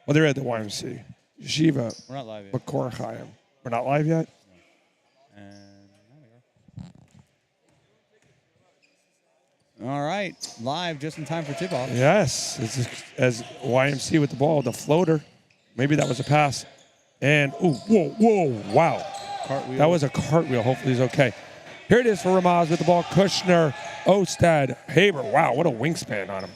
Well, they're at the YMC. Yeshiva. We're not live yet. Makor Chaim. We're not live yet? And all right, live just in time for tip-off. Yes, it's as YMC with the ball, the floater. Maybe that was a pass. And, ooh, whoa, wow. Cartwheel. That was a cartwheel. Hopefully he's okay. Here it is for RAMAZ with the ball. Kushner, Ostad, Haber. Wow, what a wingspan on him.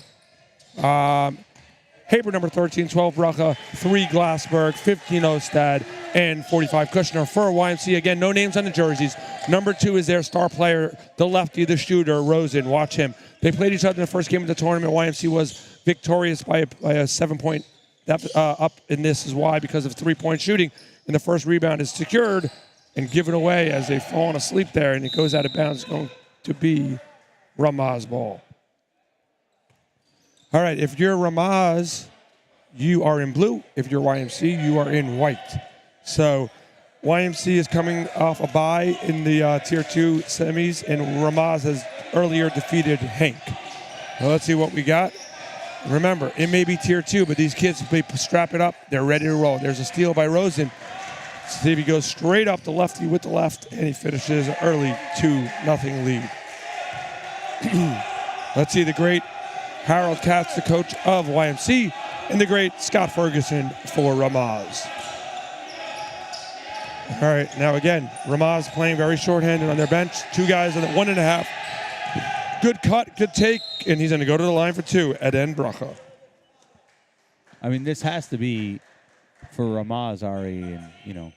Haber, number 13, 12, Bracha, 3, Glassberg, 15, Ostad, and 45, Kushner for YMC. Again, no names on the jerseys. Number 2 is their star player, the lefty, the shooter, Rosen. Watch him. They played each other in the first game of the tournament. YMC was victorious by a 7-point up, and this is why, because of 3-point shooting. And the first rebound is secured and given away as they've fallen asleep there, and it goes out of bounds. It's going to be RAMAZ ball. All right, if you're RAMAZ, you are in blue. If you're YMC, you are in white. So YMC is coming off a bye in the Tier 2 semis, and RAMAZ has earlier defeated Hank. Well, let's see what we got. Remember, it may be Tier 2, but these kids, they strap it up. They're ready to roll. There's a steal by Rosen. See if he goes straight up the lefty with the left, and he finishes an early 2-0 lead. Let's see the great Harold Katz, the coach of YMC, and the great Scott Ferguson for RAMAZ. All right, now again, RAMAZ playing very shorthanded on their bench. 2 guys on the 1.5. Good cut, good take, and he's going to go to the line for 2. Eden Bracha. I mean, this has to be for RAMAZ, Ari, and,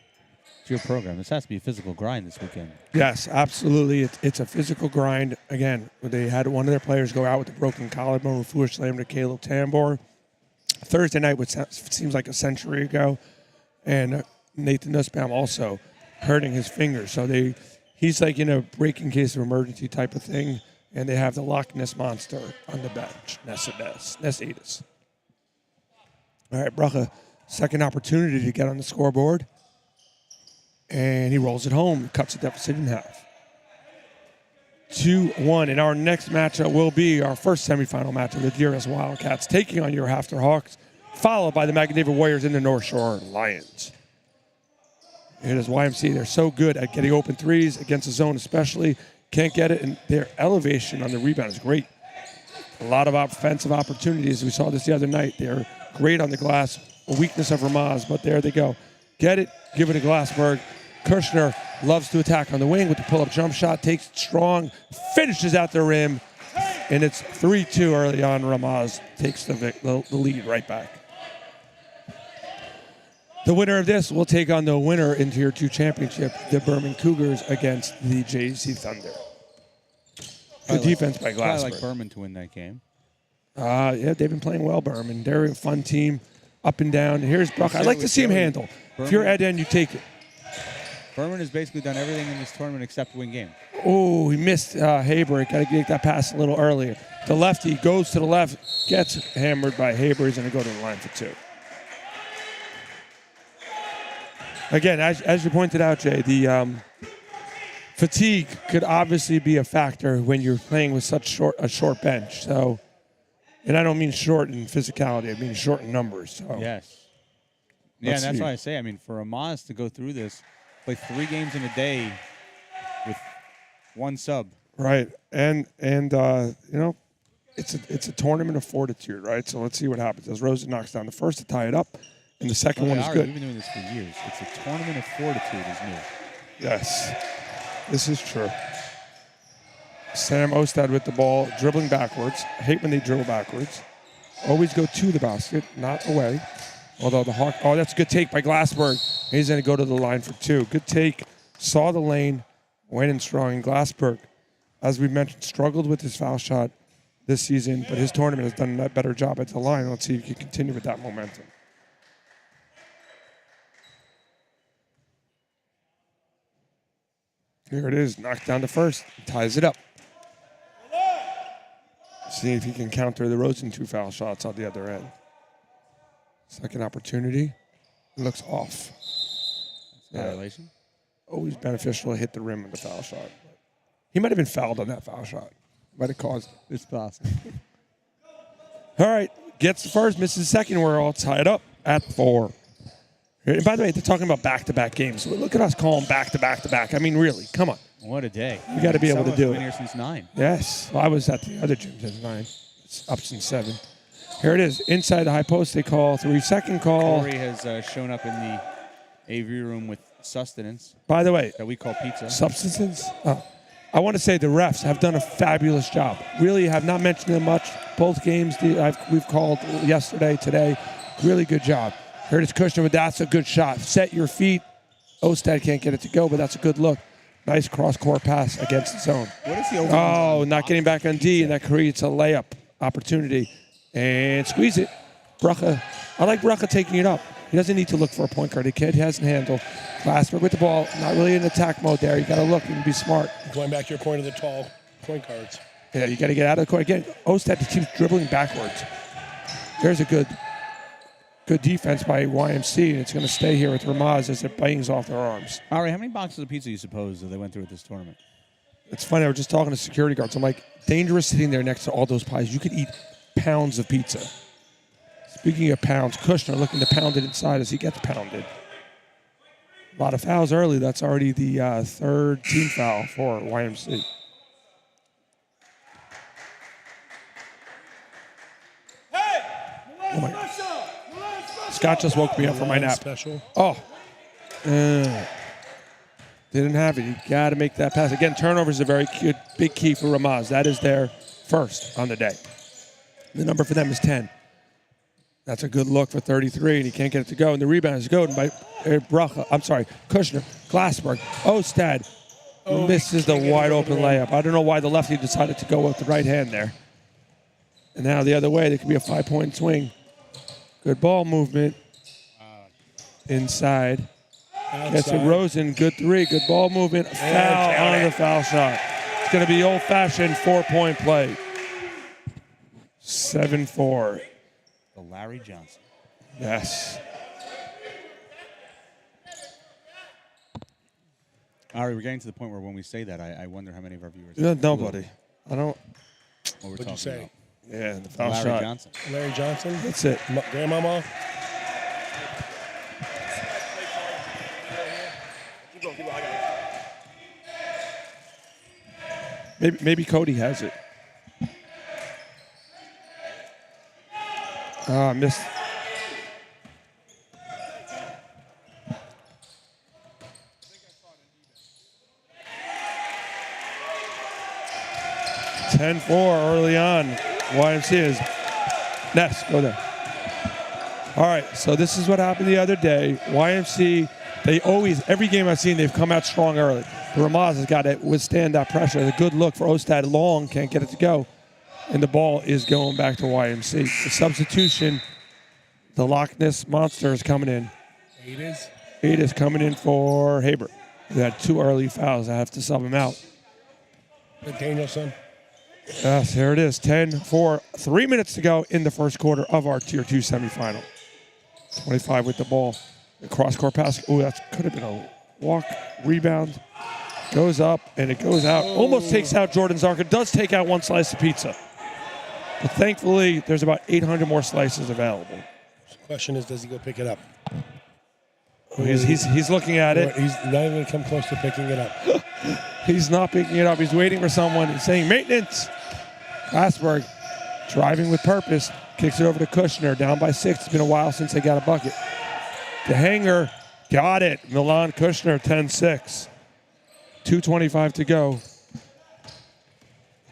it's your program. This has to be a physical grind this weekend. Yes, absolutely. It's a physical grind. Again, they had one of their players go out with a broken collarbone, Refuah Slam to Caleb Tambor. Thursday night, which seems like a century ago, and Nathan Nussbaum also hurting his finger. So he's like in a breaking case of emergency type of thing, and they have the Loch Ness Monster on the bench, Nessidus. All right, Bracha, second opportunity to get on the scoreboard. And he rolls it home, cuts the deficit in half. 2-1. And our next matchup will be our first semifinal match of the DRS Wildcats taking on your Hafter Hawks, followed by the Magnetic Warriors and the North Shore Lions. It is YMC. They're so good at getting open threes against the zone especially. Can't get it, and their elevation on the rebound is great. A lot of offensive opportunities. We saw this the other night. They're great on the glass. A weakness of RAMAZ, but there they go. Get it, give it to Glassberg. Kushner loves to attack on the wing with the pull-up jump shot, takes it strong, finishes at the rim, and it's 3-2 early on. RAMAZ takes the lead right back. The winner of this will take on the winner in Tier 2 championship, the Berman Cougars against the JC Thunder. Good defense by Glassberg. I like Berman to win that game. Yeah, they've been playing well, Berman. They're a fun team, up and down. Here's Brock. I'd like to see him handle. If you're Eden, you take it. Berman has basically done everything in this tournament except win game. Oh, he missed Haber. Got to get that pass a little earlier. The lefty goes to the left, gets hammered by Haber. He's going to go to the line for 2. Again, as you pointed out, Jay, the fatigue could obviously be a factor when you're playing with such a short bench. So, and I don't mean short in physicality. I mean short in numbers. So. Yes. Yeah, and that's why I say, I mean, for RAMAZ to go through this, play 3 games in a day with 1 sub. Right, and it's a tournament of fortitude, right? So let's see what happens as Rosen knocks down the first to tie it up, and the second one is good. We've been doing this for years. It's a tournament of fortitude is new. Yes, this is true. Sam Ostad with the ball, dribbling backwards. I hate when they dribble backwards. Always go to the basket, not away. Although the Hawk, that's a good take by Glassberg. He's going to go to the line for 2. Good take. Saw the lane, went in strong. And Glassberg, as we mentioned, struggled with his foul shot this season, but his tournament has done a better job at the line. Let's see if he can continue with that momentum. Here it is. Knocked down the first. Ties it up. See if he can counter the Rosen 2 foul shots on the other end. Second opportunity. It looks off. Violation? Always beneficial to hit the rim with the foul shot. He might have been fouled on that foul shot. Might have caused it. It's possible. All right. Gets the first, misses the second. We're all tied up. at 4. And by the way, they're talking about back-to-back games. Look at us calling back-to-back-to-back. I mean, really, come on. What a day. You got to be able to do Been it. here since 9. Yes. Well, I was at the other gym since 9. It's up since 7. Here it is. Inside the high post, they call 3-second call. Corey has shown up in the AV room with sustenance By the way, that we call pizza. substances. I want to say the refs have done a fabulous job. Really have not mentioned them much. Both games we've called yesterday, today. Really good job. Here it is, Kushner, but that's a good shot. Set your feet. Ostad can't get it to go, but that's a good look. Nice cross-court pass against the zone. What is the Not getting back on D, and that creates a layup opportunity. And squeeze it. Bracha. I like Bracha taking it up. He doesn't need to look for a point guard. The kid has an handle. Glassberg with the ball. Not really in attack mode there. You got to look and be smart. Going back to your point of the tall point guards. Yeah, you got to get out of the court. Again, Ostad keeps dribbling backwards. There's a good defense by YMC, and it's going to stay here with RAMAZ as it bangs off their arms. Ari, how many boxes of pizza do you suppose that they went through at this tournament? It's funny. I was just talking to security guards. I'm like, dangerous sitting there next to all those pies. You could eat pounds of pizza. Speaking of pounds, Kushner looking to pound it inside as he gets pounded. A lot of fouls early. That's already the third team foul for YMC. Oh my God. Scott just woke me up from my nap. Special. Oh. Didn't have it. You got to make that pass. Again, turnover is a very big key for RAMAZ. That is their first on the day. The number for them is 10. That's a good look for 33, and he can't get it to go. And the rebound is good by Kushner, Glassberg, Ostad. Misses the wide open layup. I don't know why the lefty decided to go with the right hand there. And now the other way, there could be a 5-point swing. Good ball movement. Inside. Gets it Rosen. Good 3. Good ball movement. Foul on the foul shot. It's going to be old-fashioned 4-point play. 7-4. The Larry Johnson. Yes. Ari, we're getting to the point where when we say that, I wonder how many of our viewers. Nobody. I don't. What we're What'd you talking say? about. Yeah, the foul Larry shot. Johnson. Larry Johnson. That's it. Grandmama. Maybe Cody has it. Missed. (10-4) early on. YMC is Ness. Go there. All right, so this is what happened the other day. YMC, they always, every game I've seen, they've come out strong early. The RAMAZ has got to withstand that pressure. A good look for Ostad. Long, can't get it to go. And the ball is going back to YMC. The substitution, the Loch Ness Monster is coming in. Eight is coming in for Haber. We had 2 early fouls. I have to sub him out. Danielson. Yes, here it is. 10-4. 3 minutes to go in the first quarter of our Tier 2 semifinal. 25 with the ball. The cross-court pass. Oh, that could have been a walk. Rebound. Goes up, and it goes out. Almost takes out Jordan Zarka. Does take out 1 slice of pizza. But thankfully, there's about 800 more slices available. The question is, does he go pick it up? He's looking at it. He's not even going to come close to picking it up. He's not picking it up. He's waiting for someone. He's saying maintenance. Glassberg driving with purpose. Kicks it over to Kushner. Down by 6. It's been a while since they got a bucket. The hanger. Got it. Milan Kushner 10-6. 2:25 to go.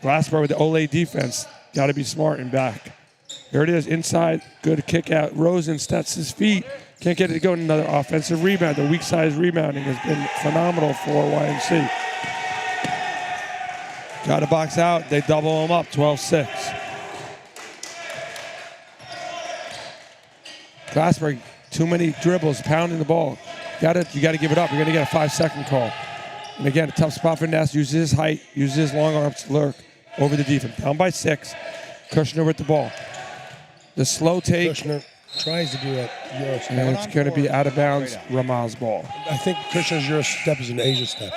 Glassberg with the Olay defense. Got to be smart and back. Here it is. Inside. Good kick out. Rosen sets his feet. Can't get it to go. Another offensive rebound. The weak side rebounding has been phenomenal for YMC. Got to box out. They double him up. 12-6. Glassberg, too many dribbles, pounding the ball. You got to give it up. You're going to get a 5-second call. And again, a tough spot for Ness. Uses his height, uses his long arms to lurk over the defense. Down by 6. Kushner with the ball. The slow take. Kushner tries to do a Euro step. And it's going to be out of bounds. RAMAZ ball. I think Kushner's Euro step is an Asia step.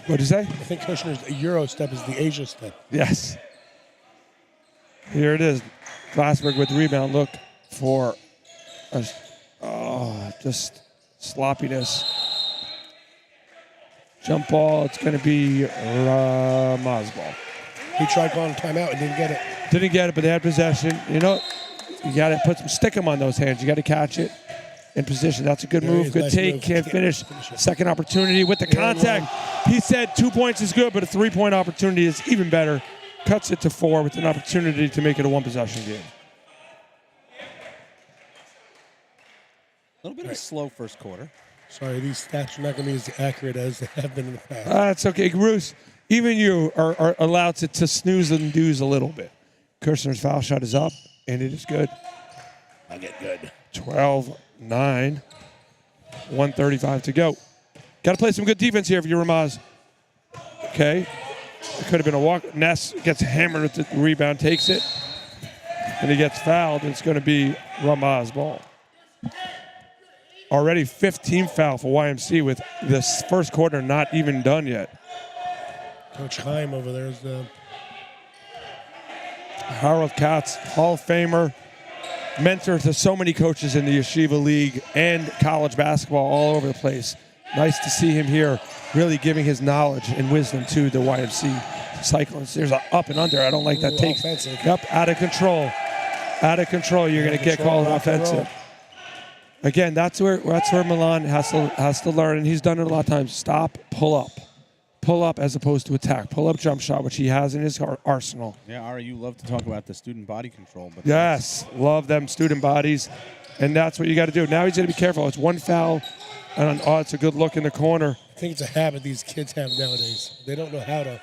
What did you say? I think Kushner's Euro step is the Asia step. Yes. Here it is. Glassberg with the rebound. Look for just sloppiness. Jump ball. It's going to be RAMAZ ball. He tried calling timeout and didn't get it. Didn't get it, but they had possession. You know, you got to stick them on those hands. You got to catch it in position. That's a good There he move. is. Good Nice take. move. Can't finish. it. Second opportunity with the contact. He said 2 points is good, but a 3-point opportunity is even better. Cuts it to 4 with an opportunity to make it a one-possession game. A little bit of a slow first quarter. Sorry, these stats are not going to be as accurate as they have been in the past. That's okay. Bruce, even you are allowed to snooze and doze a little bit. Kirshner's foul shot is up, and it is good. I get good. 12-9, 1:35 to go. Got to play some good defense here for your RAMAZ. Okay. It could have been a walk. Ness gets hammered with the rebound, takes it, and he gets fouled. It's going to be RAMAZ ball. Already 15th foul for YMC with this first quarter not even done yet. Coach Heim over there is Harold Katz, Hall of Famer, mentor to so many coaches in the Yeshiva League and college basketball all over the place. Nice to see him here really giving his knowledge and wisdom to the YMC Cyclones. There's an up and under. I don't like that take. offensive. Yep, out of control. Out of control. You're going to get control, called rock and roll. offensive. Again, that's where Milan has to learn, and he's done it a lot of times. Stop, pull up as opposed to attack. Pull up, jump shot, which he has in his arsenal. Yeah, Ari, you love to talk about the student body control, but Yes, love them student bodies, and that's what you got to do. Now he's going to be careful. It's one foul, and it's a good look in the corner. I think it's a habit these kids have nowadays. They don't know how to.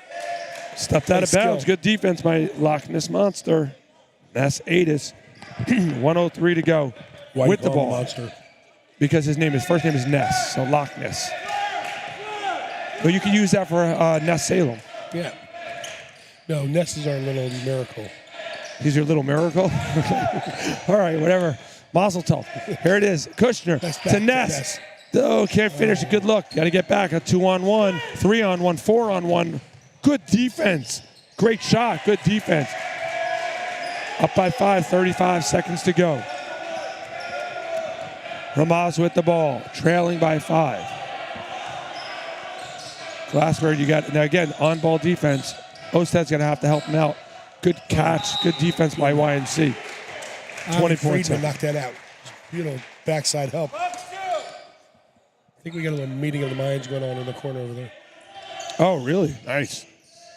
Stepped out of bounds. skill. Good defense by Loch Ness Monster. That's Adis. 1:03 to go. White with the ball ball. monster. Because his first name is Ness, so Loch Ness. But you can use that for Ness Salem. Yeah. No, Ness is our little miracle. He's your little miracle? Okay. All right, whatever. Mazel tov. Here it is. Kushner That's to back to Ness. Ness. Oh, can't finish. Good look. Got to get back. A 2-on-1, 3-on-1, 4-on-1. Good defense. Great shot. Good defense. Up by 5, 35 seconds to go. RAMAZ with the ball, trailing by 5. Glassberg, you got, now again, on-ball defense. Osted's going to have to help him out. Good catch, good defense by YMC. 20 points. Friedman knocked that out. Beautiful backside help. I think we got a little meeting of the minds going on in the corner over there. Oh, really? Nice.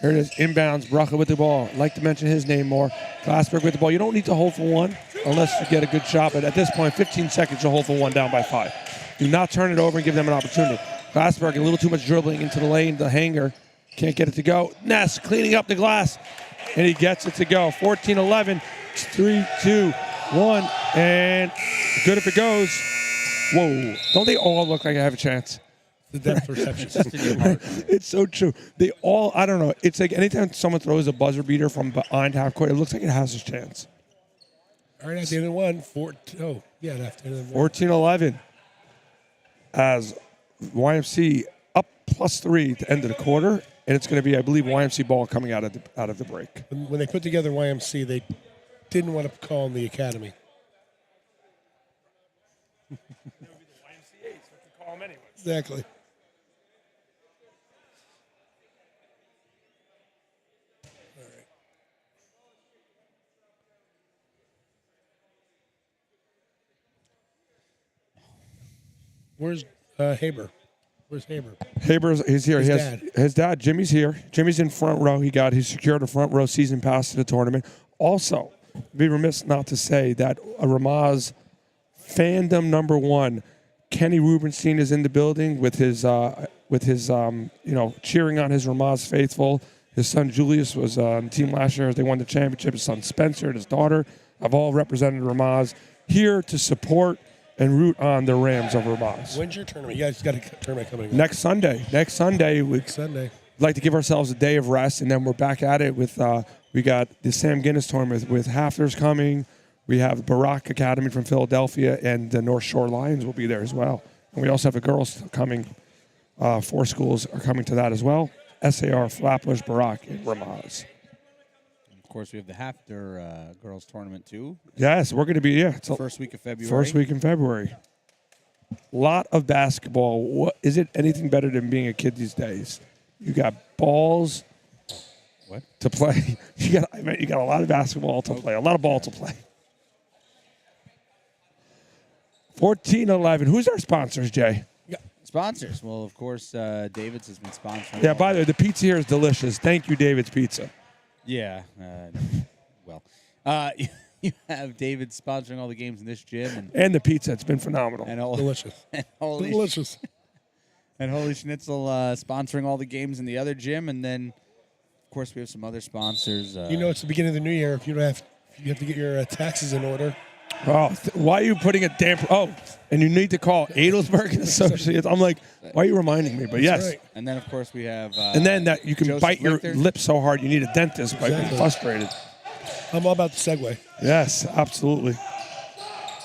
Here it is, inbounds, Bracha with the ball. I'd like to mention his name more. Glassberg with the ball. You don't need to hold for one unless you get a good shot, but at this point, 15 seconds to hold for one down by 5. Do not turn it over and give them an opportunity. Glassberg, a little too much dribbling into the lane, the hanger. Can't get it to go. Ness cleaning up the glass, and he gets it to go. 14-11, 3, 2, 1, and good if it goes. Whoa. Don't they all look like I have a chance? The depth perception. It's so true. They all, I don't know. It's like anytime someone throws a buzzer beater from behind half court, it looks like it has a chance. All right, at the end of one. After the end of 14-11 as YMC up +3 to end of the quarter, and it's going to be, I believe, YMC ball coming out of the break. When they put together YMC, they didn't want to call them the academy. Exactly. Where's Haber? Where's Haber? Haber's, he's here. His dad, Jimmy's here. Jimmy's in front row. He secured a front row season pass to the tournament. Also, be remiss not to say that RAMAZ fandom number 1, Kenny Rubenstein, is in the building with his cheering on his RAMAZ faithful. His son Julius was on the team last year as they won the championship. His son Spencer and his daughter have all represented RAMAZ here to support and root on the Rams of RAMAZ. When's your tournament? You guys got a tournament coming up. Next Sunday. We'd like to give ourselves a day of rest, and then we're back at it with, we got the Sam Guinness tournament with Hafters coming. We have Barak Academy from Philadelphia, and the North Shore Lions will be there as well. And we also have the girls coming. 4 schools are coming to that as well. SAR, Flatbush, Barak, and RAMAZ. course, we have the Hafter girls tournament too. Yes, we're going to be it's First week of February. First week in February. Lot of basketball. What is it? Anything better than being a kid these days? You got balls. What? To play? You got a lot of basketball to play. A lot of ball to play. 14-11. Who's our sponsors, Jay? Sponsors. Well, of course, David's has been sponsoring. Yeah. By the way, the pizza here is delicious. Thank you, David's Pizza. Yeah. You have David sponsoring all the games in this gym, and the pizza. It's been phenomenal. And Delicious. Delicious. And Holy Schnitzel sponsoring all the games in the other gym, and then, of course, we have some other sponsors. It's the beginning of the new year. If you have to get your taxes in order. Oh, why are you putting a damper? Oh, and you need to call Adelsberg and Associates. I'm like, why are you reminding me? But yes. Right. And then, of course, we have. And then that you can Joseph bite your Lichter. lips so hard you need a dentist by being frustrated. I'm all about the Segway. Yes, absolutely.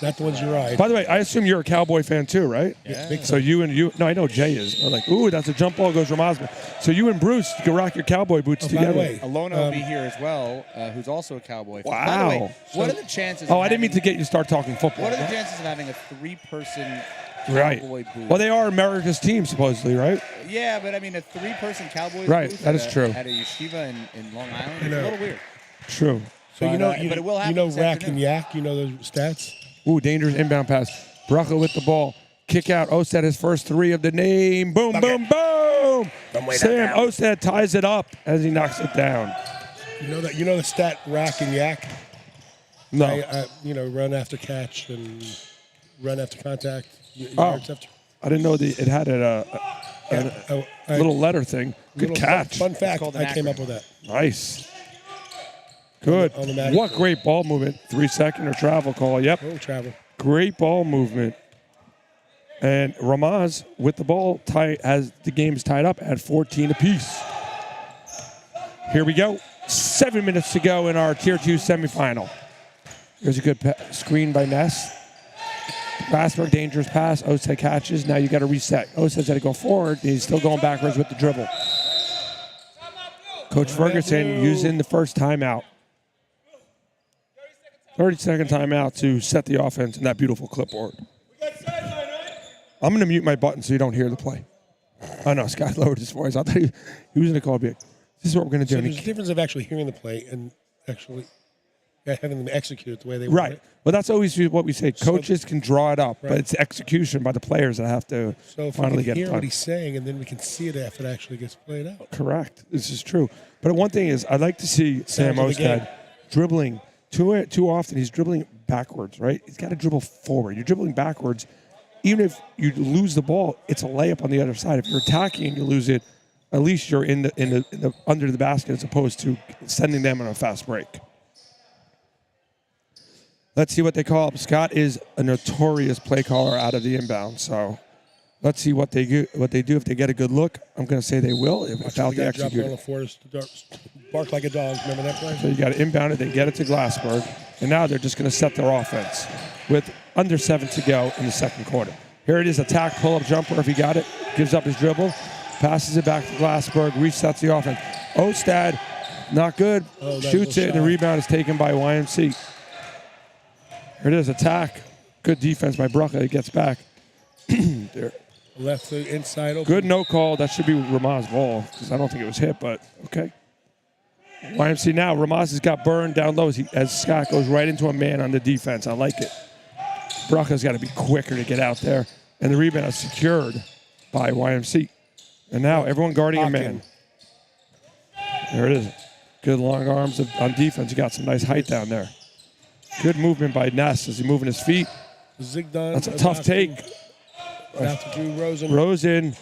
Not the ones you ride. By the way, I assume you're a Cowboy fan too, right? Yeah. Big So you, no, I know Jay is. I'm like, ooh, that's a jump ball, goes RAMAZ. So you and Bruce, you can rock your Cowboy boots By together. the way, Alona will be here as well, who's also a Cowboy fan. Wow. By the way, what are the chances? Oh, of I didn't mean to having- get you to start talking football. What are the chances of having a three-person Right. Cowboy booth? Well, they are America's team, supposedly, right? Yeah, but I mean, a three-person Cowboys Right, booth that at is a- true. At a yeshiva in Long Island is know. a little weird. True. So but it will happen this Rack afternoon. and Yak. You know those stats. Ooh, dangerous inbound pass. Bracha with the ball. Kick out. Osted his first three of the name. Boom, boom, boom. Sam Osted ties it up as he knocks it down. You know the stat Rack and Yak. No. Run after catch and run after contact. Oh. Yards after. I didn't know it had a little letter thing. Good Little catch. Fun fact, called an I came acronym. up with that. Nice. Good. On the Magic. What great ball movement. 3-second or travel call. Yep. Oh, travel. Great ball movement. And RAMAZ with the ball has the game's tied up at 14 apiece. Here we go. 7 minutes to go in our Tier 2 semifinal. Here's a good screen by Ness. Glassberg, dangerous pass. Osei catches. Now you got to reset. Osei's got to go forward. He's still going backwards with the dribble. Coach Ferguson using the first timeout. 30-second timeout to set the offense in that beautiful clipboard. I'm going to mute my button so you don't hear the play. Oh, no, Scott lowered his voice. I thought he was going to call me. This is what we're going to do. So there's a difference of actually hearing the play and actually having them execute it the way they want Right. it. Well, that's always what we say. Coaches can draw it up, but Right. it's execution by the players that have to So if finally we get can it hear done. what he's saying, and then we can see it after it actually gets played out. Correct. This is true. But one thing is, I'd like to see Sam of the game. Ostad dribbling. Too often, he's dribbling backwards, right? He's got to dribble forward. You're dribbling backwards. Even if you lose the ball, it's a layup on the other side. If you're attacking and you lose it, at least you're in the under the basket as opposed to sending them on a fast break. Let's see what they call up. Scott is a notorious play caller out of the inbound, so let's see what they do. If they get a good look, I'm going to say they will. Without the the guy drop execute. on the floor, bark like a dog. Remember that play? So you got to inbound it. They get it to Glassberg, and now they're just going to set their offense with under 7 to go in the second quarter. Here it is, attack, pull-up jumper. If he got it, gives up his dribble, passes it back to Glassberg, resets the offense. Ostad, not good, Oh, that shoots little it, and the shot. rebound is taken by YMC. Here it is, attack. Good defense by Brucka. He gets back. There. Left the inside open. Good no call. That should be RAMAZ ball because I don't think it was hit, but okay. YMC now. RAMAZ has got burned down low as Scott goes right into a man on the defense. I like it. Brucka's got to be quicker to get out there. And the rebound is secured by YMC. And now everyone guarding a man. There it is. Good long arms on defense. You got some nice height down there. Good movement by Ness as he's moving his feet. Zigdon. That's a tough take. After Drew Rosen. Rosen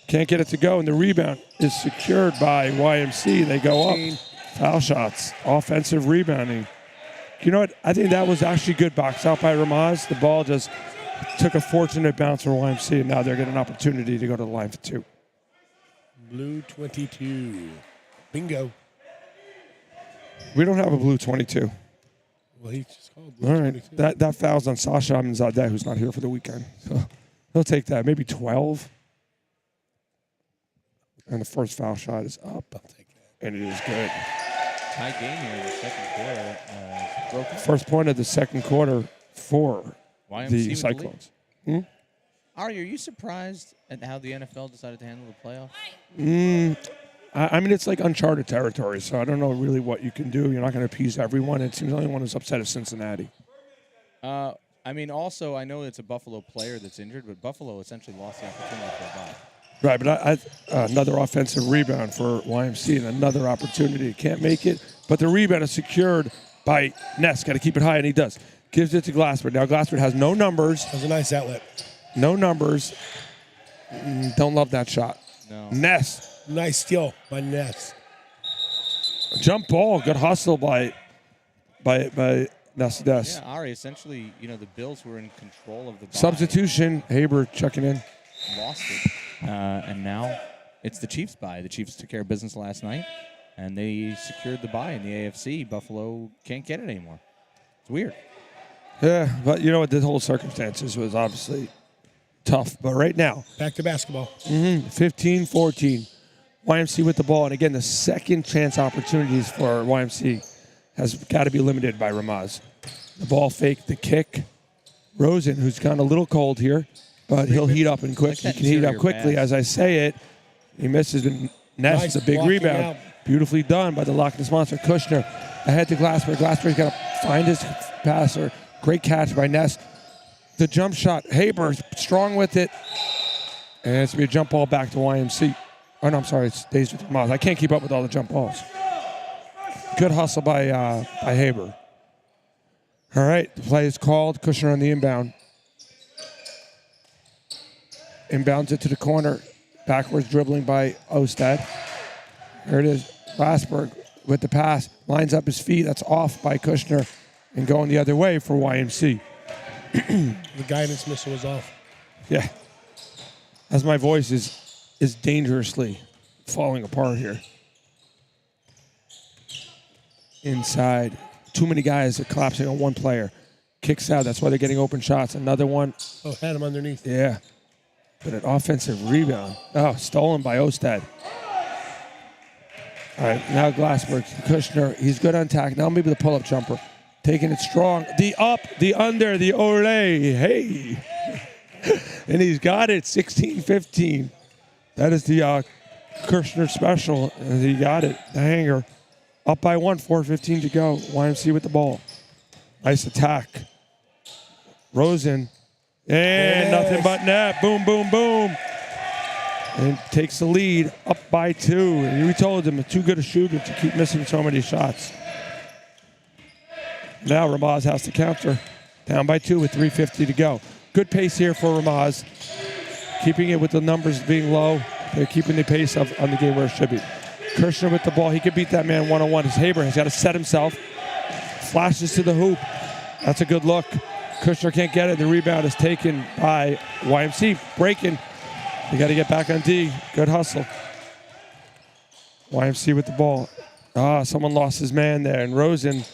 can't get it to go, and the rebound is secured by YMC. They go up. Foul shots. Offensive rebounding. You know what? I think that was actually good box out by RAMAZ. The ball just took a fortunate bounce for YMC, and now they're getting an opportunity to go to the line for 2. Blue 22. Bingo. We don't have a blue 22. Well, he just called Blue All right. 22. That foul's on Sasha Aminzadeh, who's not here for the weekend. So he'll take that. Maybe 12. And the first foul shot is up. I'll take that. And it is good. Tie game here in the second quarter. Broken. First point of the second quarter for YMC the with Cyclones. Ari, are you surprised at how the NFL decided to handle the playoff? I mean, it's like uncharted territory, so I don't know really what you can do. You're not going to appease everyone. It seems the only one who's upset is Cincinnati. I mean, also, I know it's a Buffalo player that's injured, but Buffalo essentially lost the opportunity for a bye. Right, but another offensive rebound for YMC and another opportunity. Can't make it, but the rebound is secured by Ness. Got to keep it high, and he does. Gives it to Glassford. Now Glassford has no numbers. That was a nice outlet. No numbers. Don't love that shot. No. Ness. Nice steal by Ness. Jump ball. Good hustle by Ness. Yeah, Ari, essentially, the Bills were in control of the bye. Substitution. Haber checking in. Lost it. And now it's the Chiefs' bye. The Chiefs took care of business last night, and they secured the bye in the AFC. Buffalo can't get it anymore. It's weird. Yeah, but you know what? The whole circumstances was obviously tough. But right now, back to basketball. 15-14. YMC with the ball. And again, the second chance opportunities for YMC has got to be limited by RAMAZ. The ball fake, the kick. Rosen, who's gone a little cold here, but he'll heat up and quick. He can heat up quickly. Pass. As I say it, he misses. Ness, Nice a big blocking rebound. out. Beautifully done by the Loch Ness Monster. Kushner ahead to Glassberg. Glassberg's got to find his passer. Great catch by Ness. The jump shot. Haber strong with it. And it's going to be a jump ball back to YMC. Oh, no, I'm sorry. It stays with Moz. I can't keep up with all the jump balls. Good hustle by Haber. All right, the play is called. Kushner on the inbound. Inbounds it to the corner. Backwards dribbling by Ostad. Here it is. Glassberg with the pass. Lines up his feet. That's off by Kushner. And going the other way for YMC. The guidance missile was off. Yeah. As my voice is dangerously falling apart here. Inside. Too many guys are collapsing on one player. Kicks out. That's why they're getting open shots. Another one. Oh, had him underneath. Yeah. But an offensive rebound. Oh, stolen by Ostad. All right, now Glassberg. Kushner, he's good on tack. Now maybe the pull-up jumper. Taking it strong. The up, the under, the ole. Hey. And he's got it, 16-15. That is the Kushner special. And he got it, the hanger. Up by 1, 4:15 to go. YMC with the ball. Nice attack. Rosen. And nothing but net. Boom, boom, boom. And takes the lead up by 2. And we told him, too good a shooter to keep missing so many shots. Now RAMAZ has to counter. Down by 2 with 3:50 to go. Good pace here for RAMAZ. Keeping it with the numbers being low. They're keeping the pace on the game where it should be. Kushner with the ball. He could beat that man one-on-one. His Haber has got to set himself. Flashes to the hoop. That's a good look. Kushner can't get it. The rebound is taken by YMC. Breaking. They got to get back on D. Good hustle. YMC with the ball. Someone lost his man there. And Rosen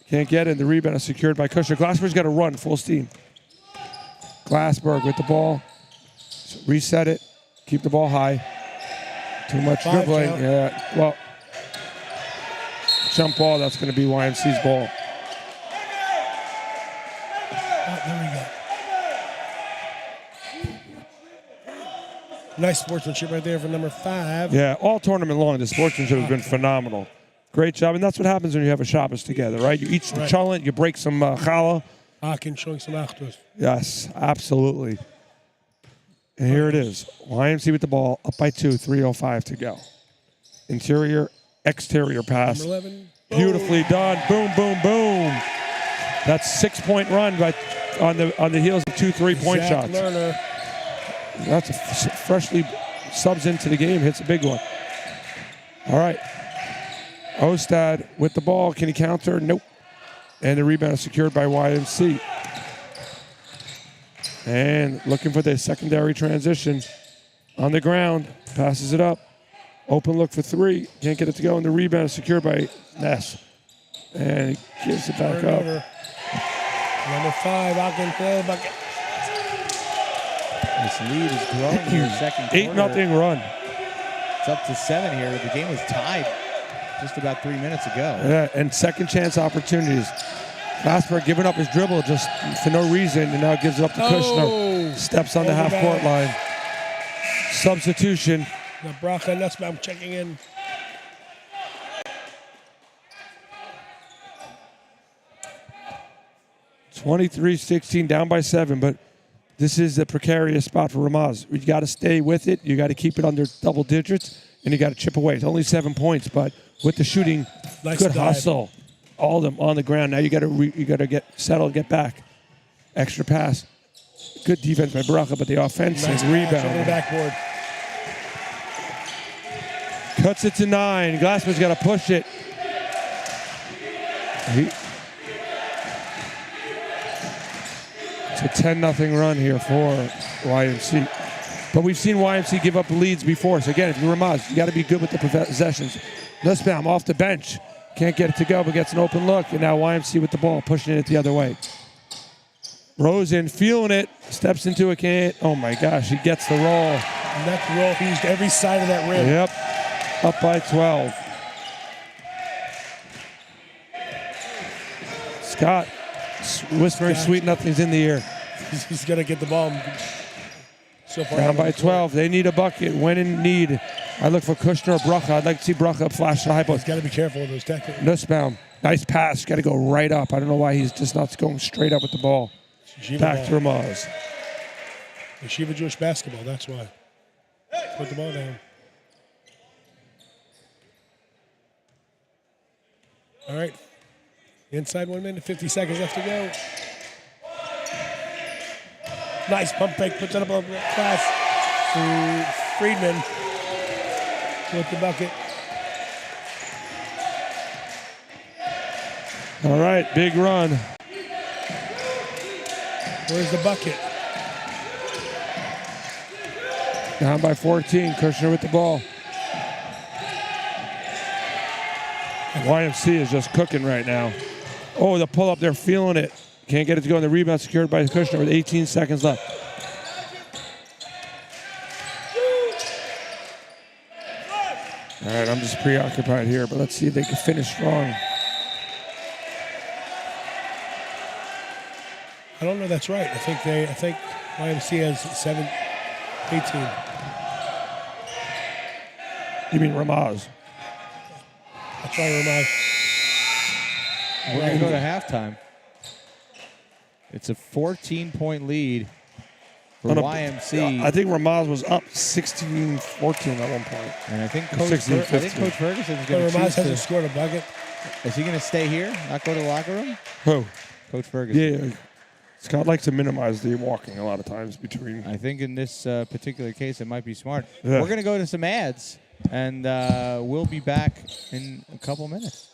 can't get it. The rebound is secured by Kushner. Glassberg's got to run full steam. Glassberg with the ball. Reset it. Keep the ball high. Too much dribbling. Count. Yeah. Well, jump ball. That's going to be YMC's ball. Oh, there we go. Nice sportsmanship right there for number 5. Yeah, all tournament long, the sportsmanship has been phenomenal. Great job, and that's what happens when you have a Shabbos together, right? You eat some challah, you break some challah. Akin showing some achdus. Yes, absolutely. And here it is. YMC with the ball, up by 2, 3:05 to go. Interior, exterior pass. Number 11. Beautifully done. Boom, boom, boom. That's 6-point run on the heels of 2 3-point Zach shots. Lerner. That's a freshly subs into the game, hits a big one. All right. Ostad with the ball. Can he counter? Nope. And the rebound is secured by YMC. And looking for the secondary transition. On the ground. Passes it up. Open look for 3. Can't get it to go. And the rebound is secured by Ness. And he gives it back up. Number 5, Akin play bucket. This lead is growing here, second quarter. 8-0 run. It's up to 7 here. The game was tied just about 3 minutes ago. Yeah, and second chance opportunities. Glasper giving up his dribble just for no reason, and now gives it up to Kushner. Steps on the half-court line. Substitution. Now Bracha Nussbaum checking in. (23-16) down by 7, but this is a precarious spot for RAMAZ. You got to stay with it. You got to keep it under double digits, and you got to chip away. It's only 7 points, but with the shooting, good hustle. All of them on the ground. Now you got to get settled, get back. Extra pass. Good defense by Bracha, but the offensive rebound. Over the backboard. Cuts it to 9. Glassman's got to push it. It's a 10-0 run here for YMC. But we've seen YMC give up leads before. So again, if you're RAMAZ, you got to be good with the possessions. Nussbaum off the bench. Can't get it to go, but gets an open look. And now YMC with the ball, pushing it the other way. Rosen feeling it, steps into a can. Oh my gosh, he gets the roll. And that's the roll. He used every side of that rim. Yep, up by 12. Scott whispering sweet nothings in the ear. He's going to get the ball. So far down by 12. They need a bucket. When in need, I look for Kushner or Bracha. I'd like to see Bracha flash the high post. He's got to be careful with those tackles. Nussbaum, nice pass. Got to go right up. I don't know why he's just not going straight up with the ball. Back to RAMAZ. Yeshiva Jewish basketball, that's why. Put the ball down. All right. Inside 1 minute, 50 seconds left to go. Nice pump fake, puts it up on the pass to Friedman with the bucket. All right, big run. Where's the bucket? Down by 14, Kushner with the ball. YMC is just cooking right now. Oh, the pull-up, they're feeling it. Can't get it to go, and the rebound secured by Kushner with 18 seconds left. All right, I'm just preoccupied here, but let's see if they can finish strong. I don't know that's right. I think YMC has 18. You mean RAMAZ? That's right, RAMAZ. We're going to go to halftime. It's a 14-point lead for YMC. I think RAMAZ was up 16-14 at one point. And I think Coach Ferguson is going to RAMAZ hasn't scored a bucket. Is he going to stay here, not go to the locker room? Who? Coach Ferguson. Yeah. Scott likes to minimize the walking a lot of times between. I think in this particular case, it might be smart. Yeah. We're going to go to some ads, and we'll be back in a couple minutes.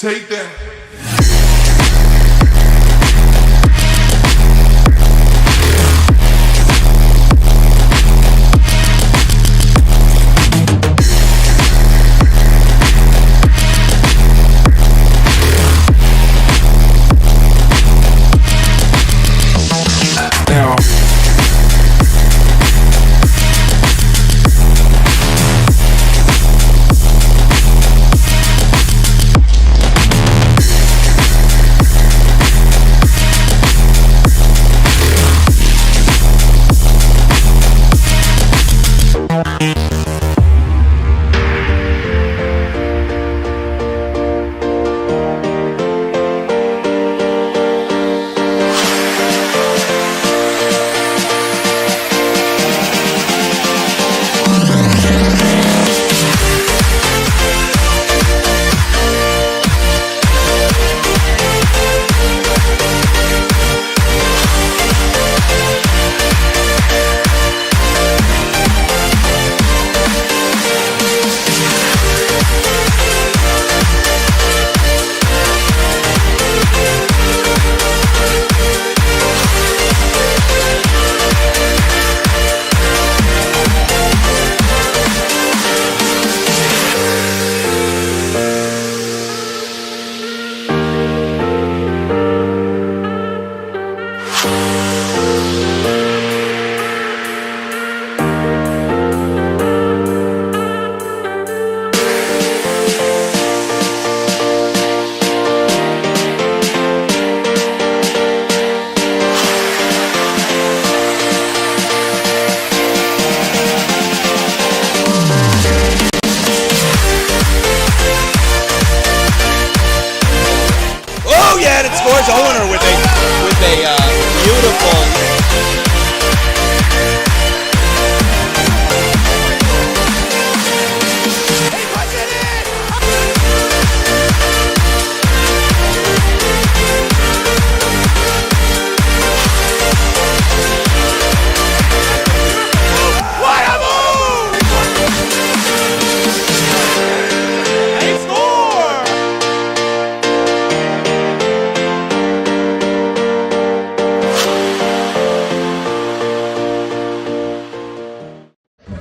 Take that. Now. Scores owner with a beautiful.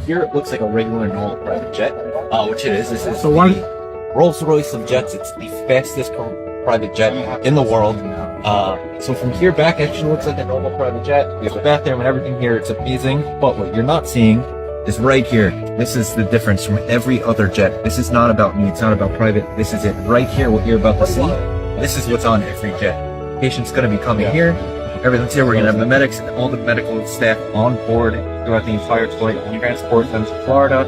Here it looks like a regular normal private jet, which it is. This is the Rolls-Royce of jets. It's the fastest private jet in the world. So from here back, it actually looks like a normal private jet. There's a bathroom and everything here. It's amazing. But what you're not seeing is right here. This is the difference from every other jet. This is not about me. It's not about private. This is it. Right here, what you're about to see, this is what's on every jet. Patient's going to be coming here. Everything's here. We're going to have the medics and all the medical staff on board throughout the entire flight. We'll transport them to Florida,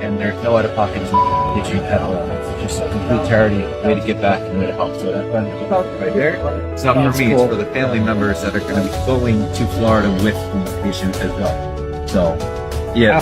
and there's no out-of-pocket issue at all. It's just a complete charity, way to get back and way to help. So that right there, it's not for me, it's for the family members that are going to be going to Florida with the patient as well. So, yeah.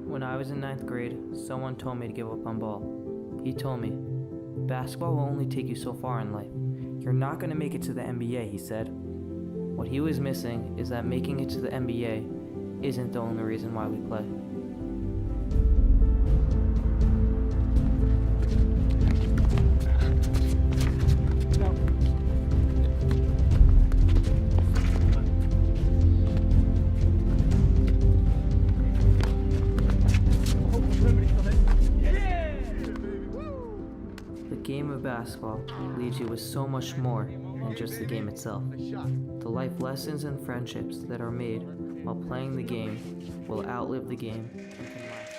When I was in 9th grade, someone told me to give up on ball. He told me, basketball will only take you so far in life. You're not going to make it to the NBA, he said. What he was missing is that making it to the NBA isn't the only reason why we play. The game of basketball leaves you with so much more than just the game itself. The life lessons and friendships that are made while playing the game will outlive the game and can last.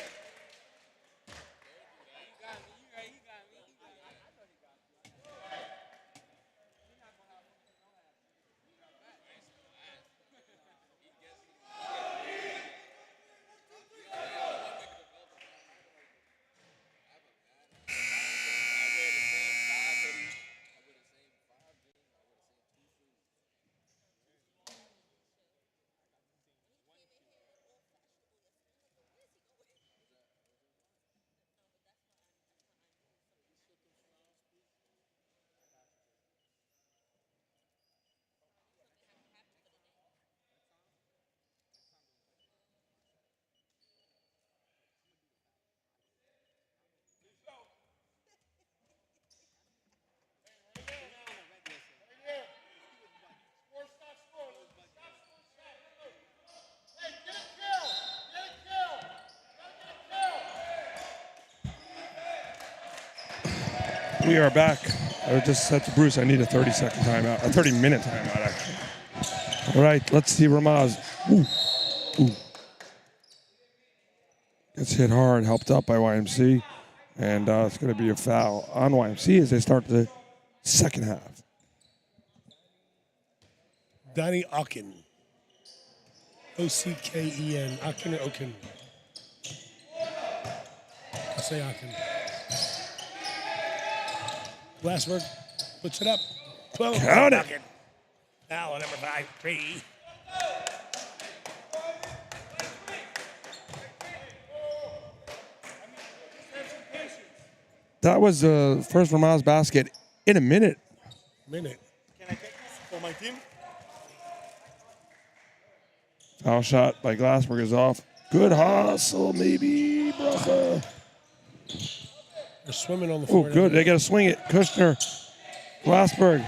We are back. I just said to Bruce I need a 30-second timeout, a 30-minute timeout, actually. All right, let's see RAMAZ. Ooh. Gets hit hard, helped up by YMC. And it's going to be a foul on YMC as they start the second half. Donnie Ocken. O-C-K-E-N. Ocken or Oken? I'll say Ocken. Glassberg puts it up. 12. Count it. Ocken. Foul on number 5, 3. That was the first RAMAZ basket in a minute. Can I take this for my team? Foul shot by Glassberg is off. Good hustle, maybe, Bracha. They're swimming on the Oh, floor. good. They got to swing it. Kushner, Glassberg.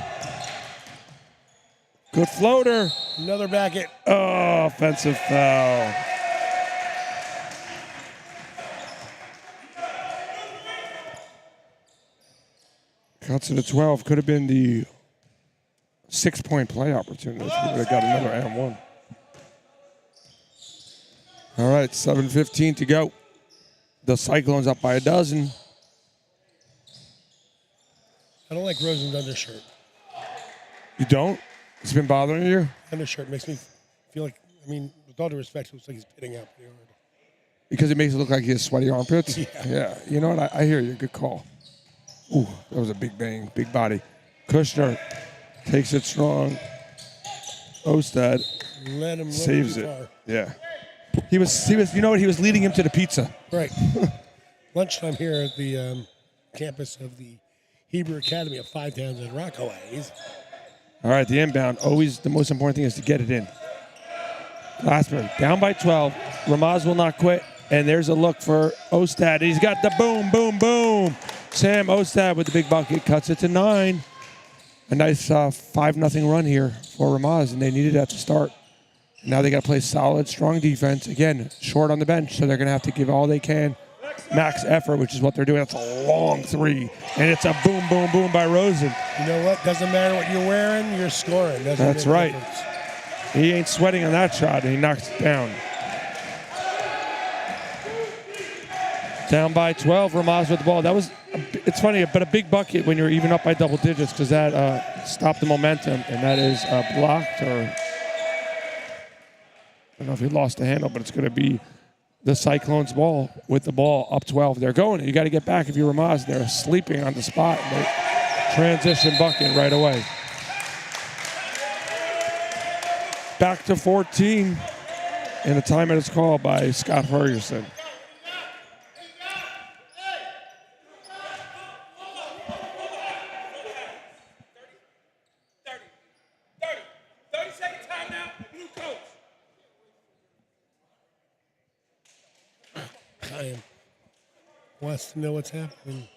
Good floater. Another bucket. Oh, offensive foul. Cuts it to 12. Could have been the 6-point play opportunity. We would have got another and one. All right, 7:15 to go. The Cyclones up by a dozen. I don't like Rosen's undershirt. You don't? It's been bothering you? Undershirt makes me feel like, with all due respect, it looks like he's pitting out pretty hard. Because it makes it look like he has sweaty armpits? Yeah. You know what? I hear you. Good call. Ooh, that was a big bang, big body. Kushner takes it strong. Ostad Let him saves too it. far. Yeah. He was. You know what? He was leading him to the pizza. Right. Lunchtime here at the campus of the Hebrew Academy of Five Towns in Rockaways. All right, the inbound. Always the most important thing is to get it in. Glassberg down by 12. RAMAZ will not quit. And there's a look for Ostad. He's got the boom, boom, boom. Sam Ostad with the big bucket cuts it to 9. A nice 5-0 run here for RAMAZ, and they needed that to start. Now they got to play solid, strong defense. Again, short on the bench, so they're going to have to give all they can, max effort, which is what they're doing. That's a long 3, and it's a boom, boom, boom by Rosen. You know what? Doesn't matter what you're wearing, you're scoring. That's right. He ain't sweating on that shot, and he knocks it down. Down by 12, RAMAZ with the ball. That was, it's funny, but a big bucket when you're even up by double digits because that stopped the momentum, and that is blocked or I don't know if he lost the handle, but it's going to be the Cyclones ball with the ball up 12. They're going. You got to get back if you're RAMAZ. They're sleeping on the spot. And they transition bucket right away. Back to 14, and a timeout is called by Scott Ferguson. Wants to know what's happening.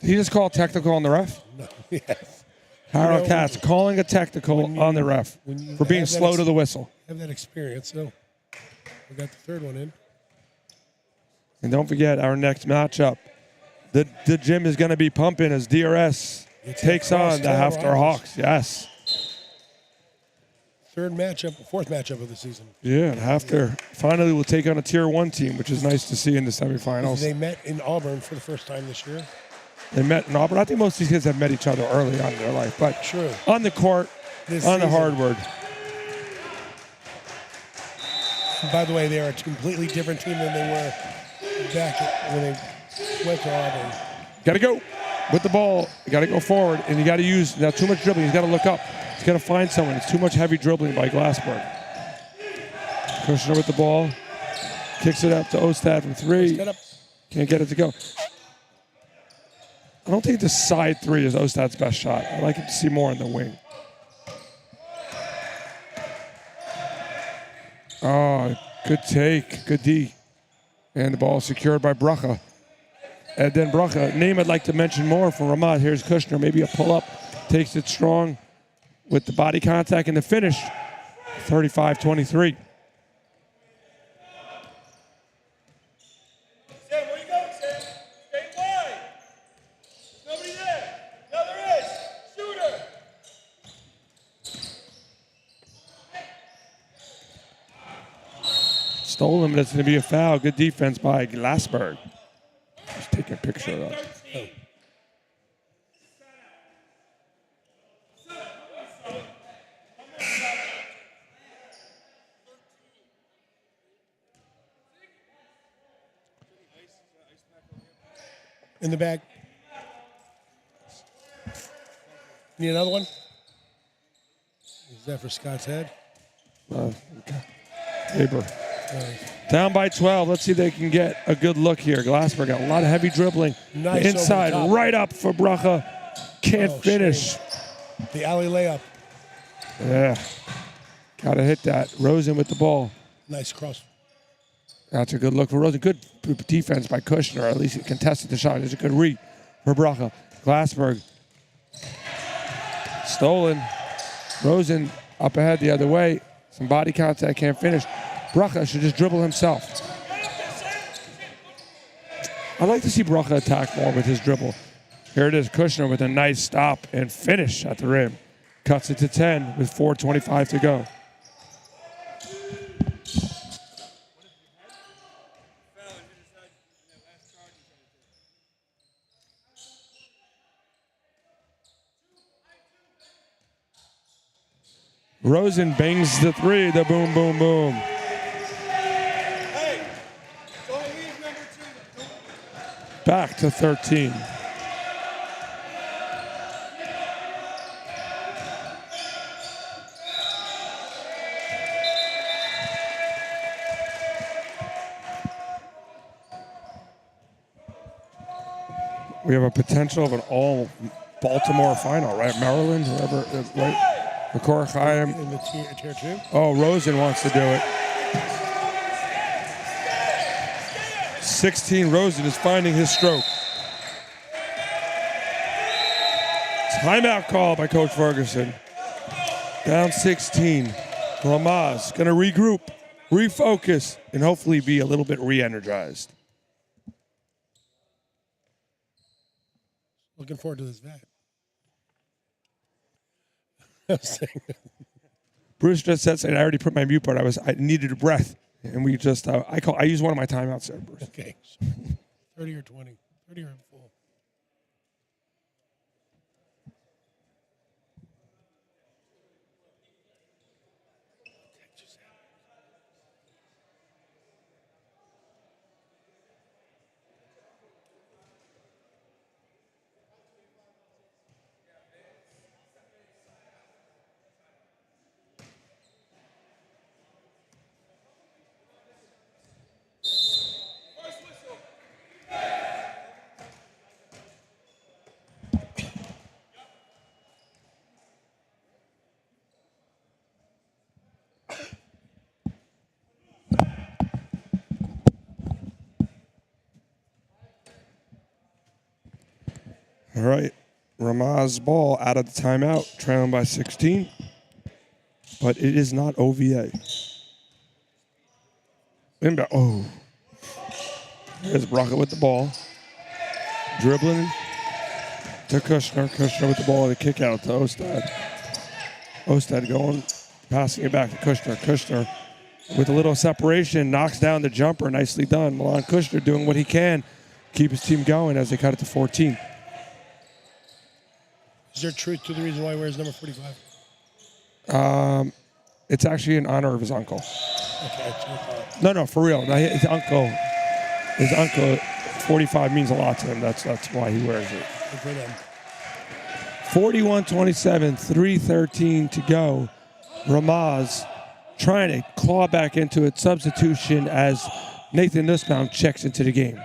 Did he just call technical on the ref? No, yes. Harold Katz calling a technical on the ref for being slow to the whistle. Have that experience, so we got the third one in. And don't forget our next matchup. The gym is going to be pumping as DRS takes on the Hafter Hawks. Yes. Fourth matchup of the season. Yeah, and Hafter finally will take on a Tier 1 team, which is nice to see in the semifinals. They met in Auburn for the first time this year. They met in Auburn. I think most of these kids have met each other early on in their life, but True. On the court, on the hardwood. By the way, they are a completely different team than they were back when they went to Auburn. Got to go with the ball. You got to go forward, and you got to use now too much dribbling. He's got to look up. He's got to find someone. It's too much heavy dribbling by Glassberg. Kushner with the ball. Kicks it up to Ostad from 3. Can't get it to go. I don't think the side 3 is Ostad's best shot. I like him to see more in the wing. Oh, good take. Good D. And the ball secured by Bracha. And then Bracha, name I'd like to mention more from RAMAZ. Here's Kushner, maybe a pull-up. Takes it strong with the body contact and the finish. 35-23. Sam, where you going, Sam? Stay wide. Nobody there. Stolen, but it's going to be a foul. Good defense by Glassberg. Just taking a picture of that. Oh. In the bag. Need another one? Is that for Scott's head? Tabor. Down by 12. Let's see if they can get a good look here. Glassberg got a lot of heavy dribbling. Nice over the inside, top. right up for Bracha. Can't finish. Shame. The alley layup. Yeah. Got to hit that. Rosen with the ball. Nice cross. That's a good look for Rosen. Good defense by Kushner. At least he contested the shot. It's a good read for Bracha. Glassberg. Stolen. Rosen up ahead the other way. Some body contact, can't finish. Bracha should just dribble himself. I'd like to see Bracha attack more with his dribble. Here it is, Kushner with a nice stop and finish at the rim. Cuts it to 10 with 4:25 to go. Rosen bangs the three, the boom, boom, boom. Hey, don't leave number 2. Back to 13. We have a potential of an all Baltimore final, right? Maryland, whoever, right? Makor Chaim. In the tier 2. Oh, Rosen wants to do it. 16, Rosen is finding his stroke. Timeout call by Coach Ferguson. Down 16. RAMAZ going to regroup, refocus, and hopefully be a little bit re-energized. Looking forward to this vet. Bruce just said, I already put my mute part. I needed a breath, and we just I used one of my timeouts there, Bruce. Okay. 30 or 20. 30 or full. All right, RAMAZ ball out of the timeout, trailing by 16, but it is not OVA. Inbound. Oh, there's Bracha with the ball, dribbling to Kushner. Kushner with the ball, the kick out to Ostad. Ostad going, passing it back to Kushner. Kushner with a little separation, knocks down the jumper. Nicely done. Milan Kushner doing what he can, keep his team going as they cut it to 14. Is there truth to the reason why he wears number 45? It's actually in honor of his uncle. Okay. No, for real. His uncle, 45 means a lot to him. That's why he wears it. Good for them. 41-27, 3:13 to go. RAMAZ trying to claw back into it. Substitution as Nathan Nussbaum checks into the game.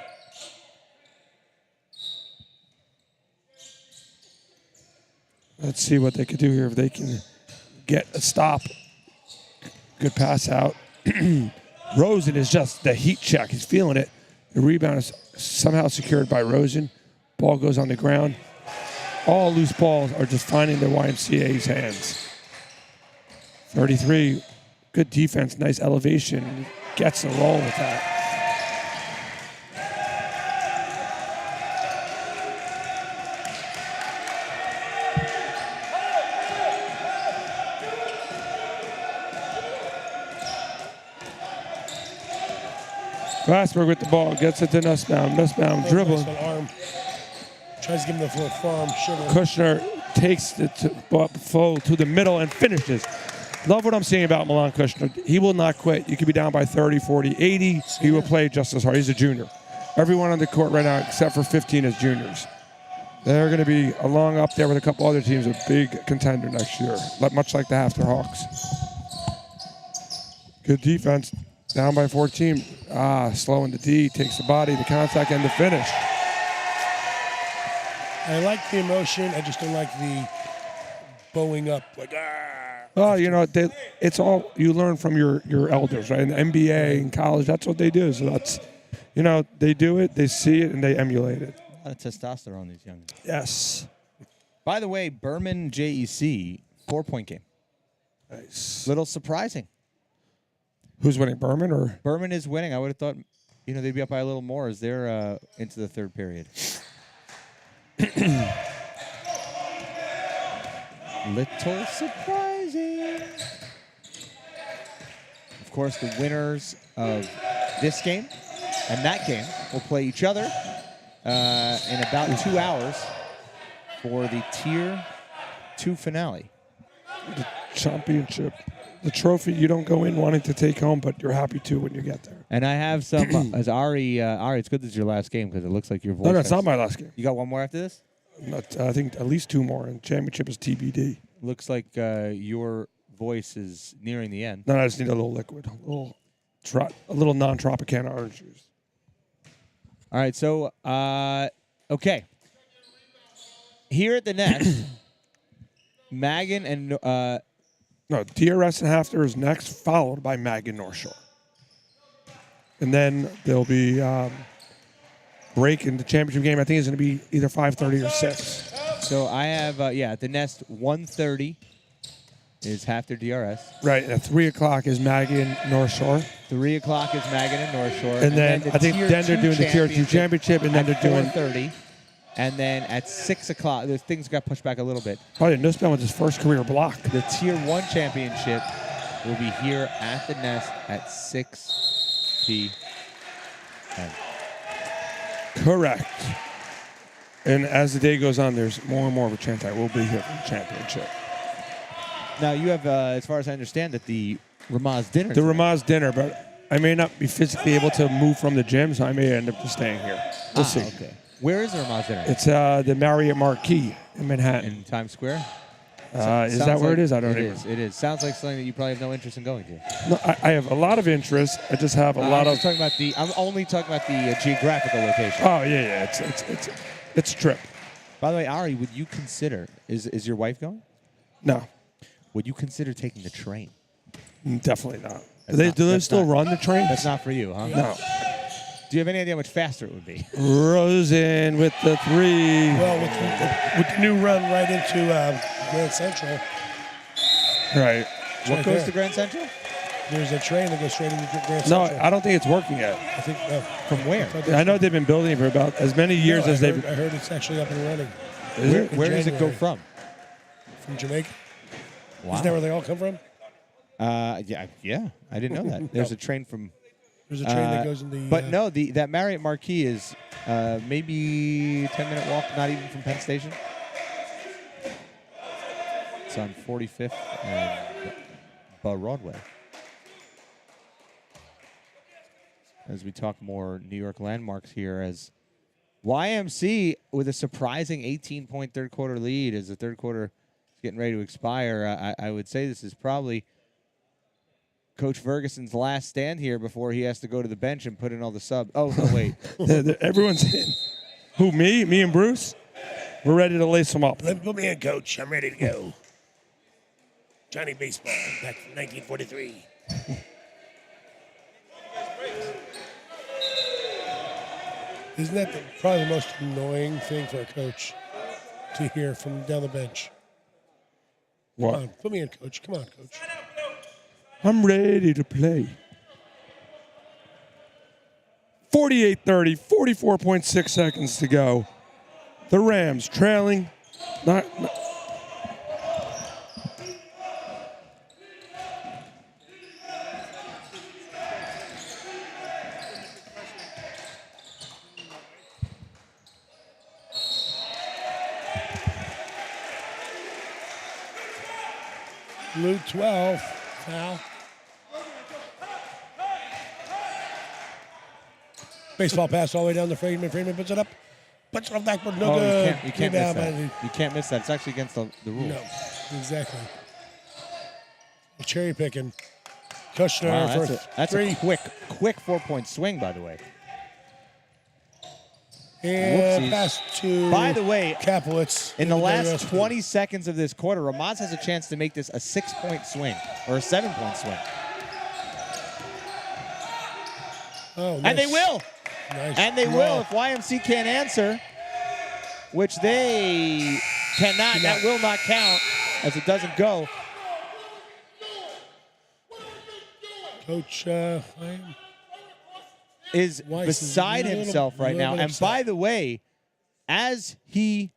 Let's see what they could do here if they can get a stop. Good pass out. Rosen is just the heat check. He's feeling it. The rebound is somehow secured by Rosen. Ball goes on the ground. All loose balls are just finding the YMCA's hands. 33, good defense, nice elevation. Gets a roll with that. Glassberg with the ball, gets it to Nussbaum. Nussbaum dribbling. Nice arm. Tries to give him the forearm sugar. Kushner takes the flow to the middle and finishes. Love what I'm seeing about Milan Kushner. He will not quit. You could be down by 30, 40, 80. He will play just as hard. He's a junior. Everyone on the court right now, except for 15, is juniors. They're going to be along up there with a couple other teams, a big contender next year, much like the Hafter Hawks. Good defense. Down by 14. Slowing the D. Takes the body, the contact, and the finish. I like the emotion. I just don't like the bowing up. Like, Oh, it's all you learn from your elders, right? In the NBA, in college, that's what they do. So that's, they do it, they see it, and they emulate it. A lot of testosterone, these young guys. Yes. By the way, Berman JEC, 4-point game. Nice. Little surprising. Who's winning, Berman or? Berman is winning. I would have thought, they'd be up by a little more as they're into the third period. Little surprising. Of course, the winners of this game and that game will play each other in about 2 hours for the Tier 2 finale. The championship. The trophy you don't go in wanting to take home, but you're happy to when you get there. And I have some, as Ari, it's good this is your last game because it looks like your voice. No, it's not my last game. You got one more after this? I think at least 2 more, and championship is TBD. Looks like your voice is nearing the end. No, I just need a little liquid, a little non-Tropicana orange juice. All right, so, okay. Here at the Nest, Magan and... No, DRS and Hafter is next, followed by Magan North Shore. And then there'll be break in the championship game. I think it's going to be either 5:30 or 6. So I have, at the Nest, 1:30 is Hafter DRS. Right, at 3 o'clock is Magan North Shore. 3 o'clock is Magan and North Shore. And then I think then they're doing the Tier 2 championship, and then they're doing 4:30. And then at 6 o'clock, those things got pushed back a little bit. Probably Nussbaum with his first career block. The Tier 1 championship will be here at the Nest at 6 p.m. Correct. And as the day goes on, there's more and more of a chance I will be here for the championship. Now, you have, as far as I understand it, the RAMAZ dinner. The RAMAZ dinner, but I may not be physically able to move from the gym, so I may end up just staying here. We'll see. Okay. Where is the RAMAZ dinner? It's the Marriott Marquis in Manhattan. In Times Square? Is that where it is? I don't know. It is. Sounds like something that you probably have no interest in going to. No, I have a lot of interest. I just have a lot of. I'm only talking about the geographical location. Oh yeah. It's a trip. By the way, Ari, would you consider? Is your wife going? No, Would you consider taking the train? definitely not. Do they still run the trains? That's not for you, huh? No. Do you have any idea how much faster it would be? Rosen with the 3. Well, with the new run right into Grand Central. Right. What right goes there. to Grand Central? There's a train that goes straight into Grand No, Central. I don't think it's working yet. I think From where? I know they've been building it for about as many years as they've. I heard it's actually up and running. Where does it go January. from? Jamaica. Wow. Isn't that where they all come from? Yeah. I didn't know that. There's a train from. There's a train that goes in the. But no, that Marriott Marquis is maybe 10-minute walk, not even from Penn Station. It's on 45th and Broadway. As we talk more New York landmarks here, as YMC with a surprising 18-point third quarter lead as the third quarter is getting ready to expire. I would say this is probably Coach Ferguson's last stand here before he has to go to the bench and put in all the subs. Oh, no, wait. Everyone's in. Who, me? Me and Bruce? We're ready to lace them up. Put me in, Coach. I'm ready to go. Johnny Baseball, back from 1943. Isn't that probably the most annoying thing for a coach to hear from down the bench? Come on, What? put me in, Coach. Come on, Coach. I'm ready to play. 48-30, 44.6 seconds to go. The Rams trailing. Not Blue 12. Foul. Baseball pass all the way down to Freeman. Freeman puts it up. Puts it off backboard. No good. You can't miss Rebound by that. You can't miss that. It's actually against the rule. No, exactly. Cherry picking. Kushner Wow, for that's three. a quick 4-point swing, by the way. And Whoopsies. pass to By the way, Kaplitz. in the last 20 seconds of this quarter, RAMAZ has a chance to make this a 6-point swing or a 7-point swing. Oh, nice. And they will. Nice And they draw. will if YMC can't answer, which they cannot. That will not count as it doesn't go. Coach Is Weiss beside is a himself right little now. bit And upset. by the way, as he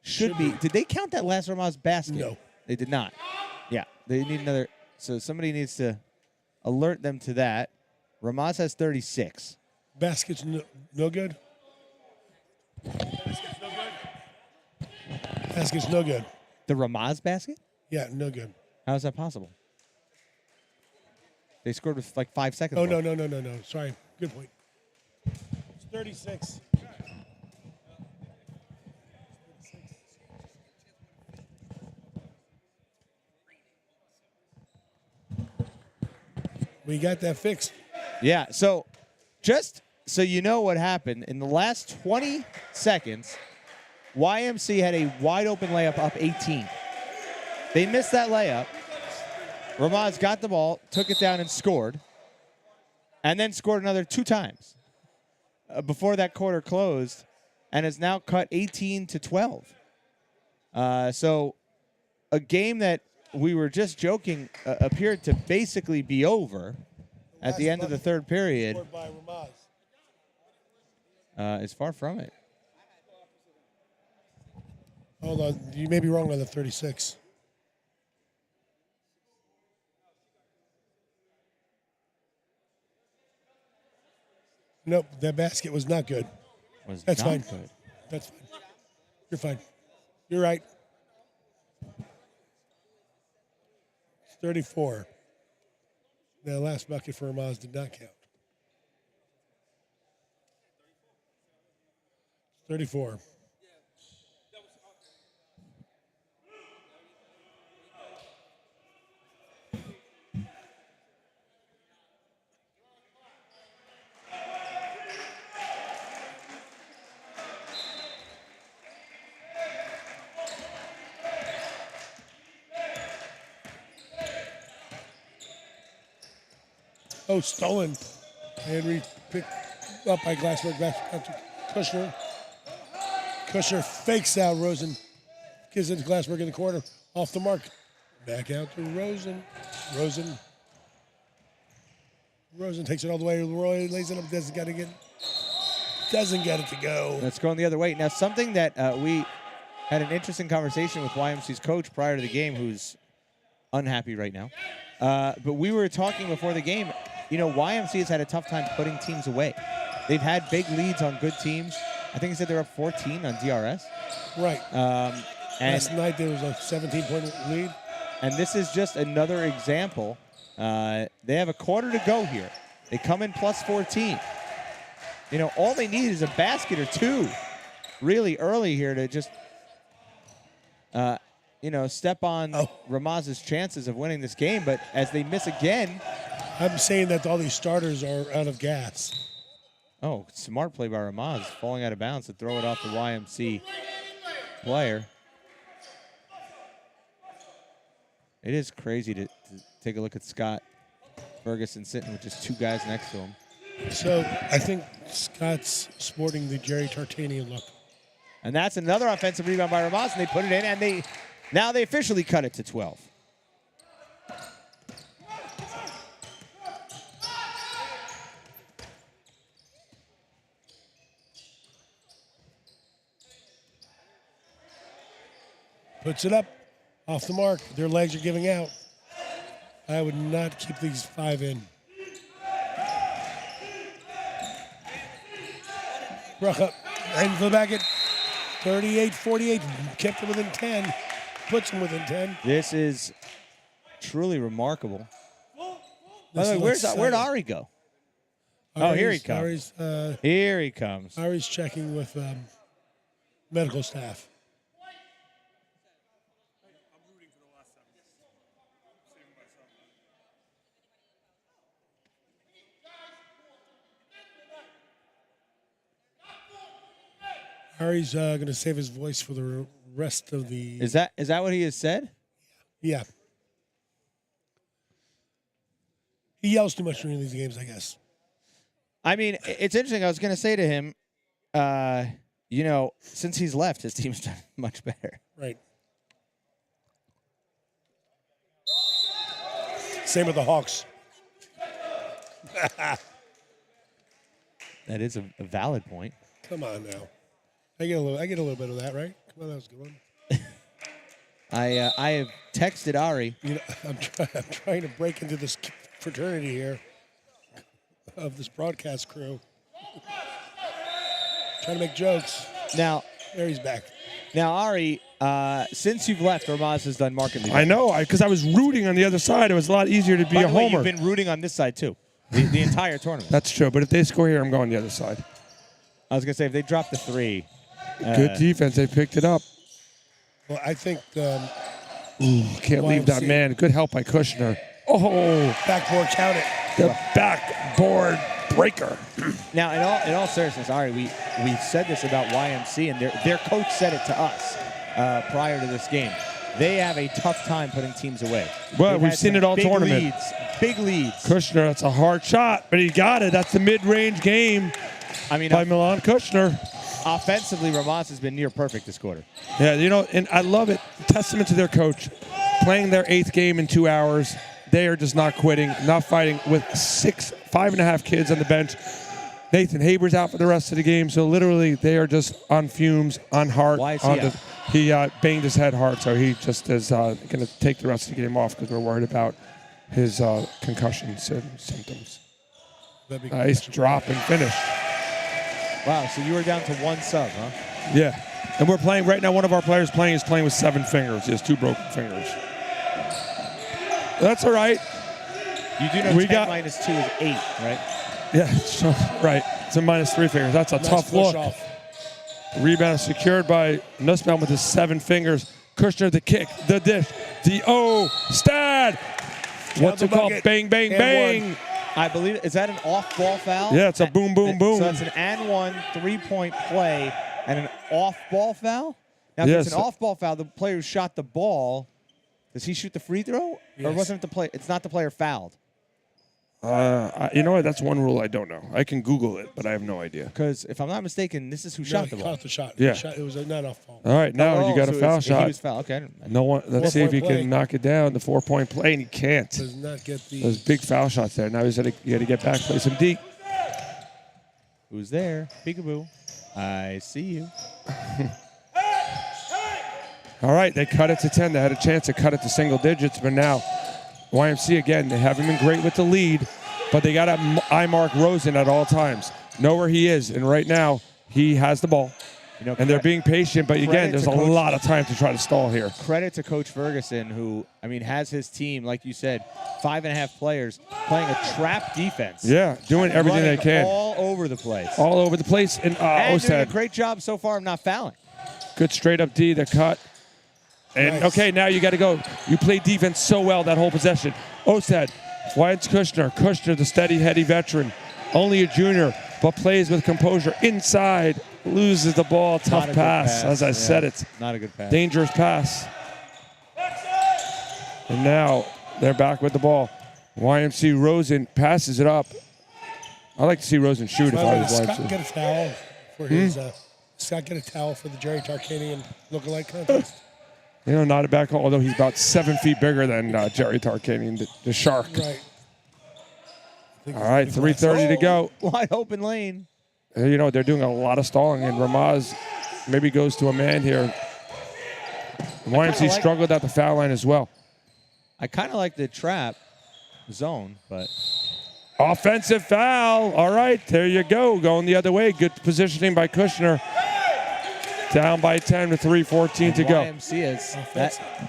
should be. Did they count that last RAMAZ basket? No. They did not. Yeah, they need another. So somebody needs to alert them to that. RAMAZ has 36. Basket's no good. Basket's no good. The RAMAZ basket? Yeah, no good. How is that possible? They scored with like 5 seconds Oh, left. no. Sorry. Good point. It's 36. We got that fixed. Yeah, so just so you know what happened, in the last 20 seconds, YMC had a wide open layup up 18. They missed that layup. RAMAZ got the ball, took it down and scored, and then scored another 2 times before that quarter closed, and has now cut 18 to 12. So a game that we were just joking appeared to basically be over at the end of the third period. Scored by RAMAZ. Is far from it. Hold on. You may be wrong on the 36. Nope, that basket was not good. Was That's not fine. good. That's fine. You're fine. You're right. It's 34. The last bucket for RAMAZ did not count. 34. Oh, stolen. And picked up by Glassberg. Back to Kushner. Kushner fakes out Rosen. Gives it to Glassberg in the corner. Off the mark. Back out to Rosen. Rosen takes it all the way. Roy lays it up. Doesn't get it to go. That's going the other way. Now, something that we had an interesting conversation with YMC's coach prior to the game, who's unhappy right now. But we were talking before the game. You know, YMC has had a tough time putting teams away. They've had big leads on good teams. I think he said they're up 14 on DRS. Right. And Last night there was a 17-point lead. And this is just another example. They have a quarter to go here. They come in plus 14. You know, all they need is a basket or two really early here to just, step on RAMAZ's chances of winning this game. But as they miss again. I'm saying that all these starters are out of gas. Oh, smart play by RAMAZ, falling out of bounds to throw it off the YMC player. It is crazy to take a look at Scott Ferguson sitting with just 2 guys next to him. So I think Scott's sporting the Jerry Tartanian look. And that's another offensive rebound by RAMAZ, and they put it in, and now they officially cut it to 12. Puts it up, off the mark. Their legs are giving out. I would not keep these 5 in. Brock up, and the back at 38-48. Kept them within 10. Puts them within 10. This is truly remarkable. By This the way, looks where'd sad. Ari go? Oh, here he comes. Here he comes. Ari's checking with medical staff. Ari's going to save his voice for the rest of the. Is that what he has said? Yeah. He yells too much during these games, I guess. I mean, it's interesting. I was going to say to him, since he's left, his team's done much better. Right. Same with the Hawks. That is a valid point. Come on now. I get a little bit of that, right? Come on, that was a good one. I have texted Ari. You know, I'm trying to break into this fraternity here of this broadcast crew. Trying to make jokes. Now, there he's back. Now, Ari, since you've left, RAMAZ has done markedly better. I know, because I was rooting on the other side. It was a lot easier to be By a the way, homer. you've been rooting on this side, too, the entire tournament. That's true, but if they score here, I'm going the other side. I was going to say, if they drop the 3. Good defense. They picked it up. Well, I think Can't leave that man. Good help by Kushner. Oh, backboard count it. The backboard breaker. Now, in all seriousness, Ari, we said this about YMC, and their coach said it to us prior to this game. They have a tough time putting teams away. Well, They've we've had seen some it all big tournament. Big leads. Kushner, that's a hard shot, but he got it. That's the mid-range game by Milan Kushner. Offensively, RAMAZ has been near perfect this quarter. Yeah, and I love it. Testament to their coach. Playing their 8th game in 2 hours. They are just not quitting, not fighting with 5.5 kids on the bench. Nathan Haber's out for the rest of the game, so literally they are just on fumes, on heart. Why is he out? He banged his head hard, so he just is going to take the rest of the game off because we're worried about his concussion symptoms. Nice drop and finish. Wow, so you were down to 1 sub, huh? Yeah. And we're playing right now. One of our players is playing with 7 fingers. He has 2 broken fingers. That's all right. You do know 10 minus 2 is 8, right? Yeah, so, right. It's a minus 3 fingers. That's a tough look. Off. Rebound secured by Nussbaum with his 7 fingers. Kushner, the kick, the dish, the Stad. What's it called? Bang, bang, bang. I believe, is that an off-ball foul? Yeah, it's a boom, boom, boom. So that's an and 1 3-point play and an off-ball foul? Now, if Yes. it's an off-ball foul, the player who shot the ball, does he shoot the free throw? Yes. Or wasn't it the play? It's not the player fouled. You know what? That's one rule I don't know. I can Google it, but I have no idea. Because if I'm not mistaken, this is who shot the ball. Caught the shot. Yeah. It was not off ball. All right, now you got a foul shot. He was fouled. Okay. No one. Let's see if he 4-point play. can knock it down. The 4-point play, and he can't. Does not get the. Those big foul shots there. Now he's got to get back, play some deep. Who's there? Peekaboo. I see you. All right, they cut it to 10. They had a chance to cut it to single digits, but now YMC again. They haven't been great with the lead, but they got to eye mark Rosen at all times. Know where he is, and right now he has the ball. And they're being patient, but again, there's a lot of time to try to stall here. Credit to Coach Ferguson, who, has his team, like you said, 5.5 players playing a trap defense. Yeah, doing everything they can. All over the place. All over the place. And doing a Ostad, great job so far of not fouling. good straight up D, the cut. And, okay, now you got to go. You played defense so well that whole possession. Ostad, Wyatt Kushner. Kushner, the steady, heady veteran. Only a junior, but plays with composure. Inside, loses the ball. Tough pass, as I said it. Not a good pass. Dangerous pass. And now they're back with the ball. YMC Rosen passes it up. I like to see Rosen shoot if I was Scott YMC. get a towel for his. Scott get a towel for the Jerry Tarkanian lookalike contest. Not a bad call, although he's about 7 feet bigger than Jerry Tarkanian, the shark. Right. All right, 3:30 to go. Wide open lane. They're doing a lot of stalling, and RAMAZ maybe goes to a man here. YMC struggled at the foul line as well. I kind of like the trap zone, but Offensive foul. All right, there you go. Going the other way. Good positioning by Kushner. Down by 10 with 3:14 to go.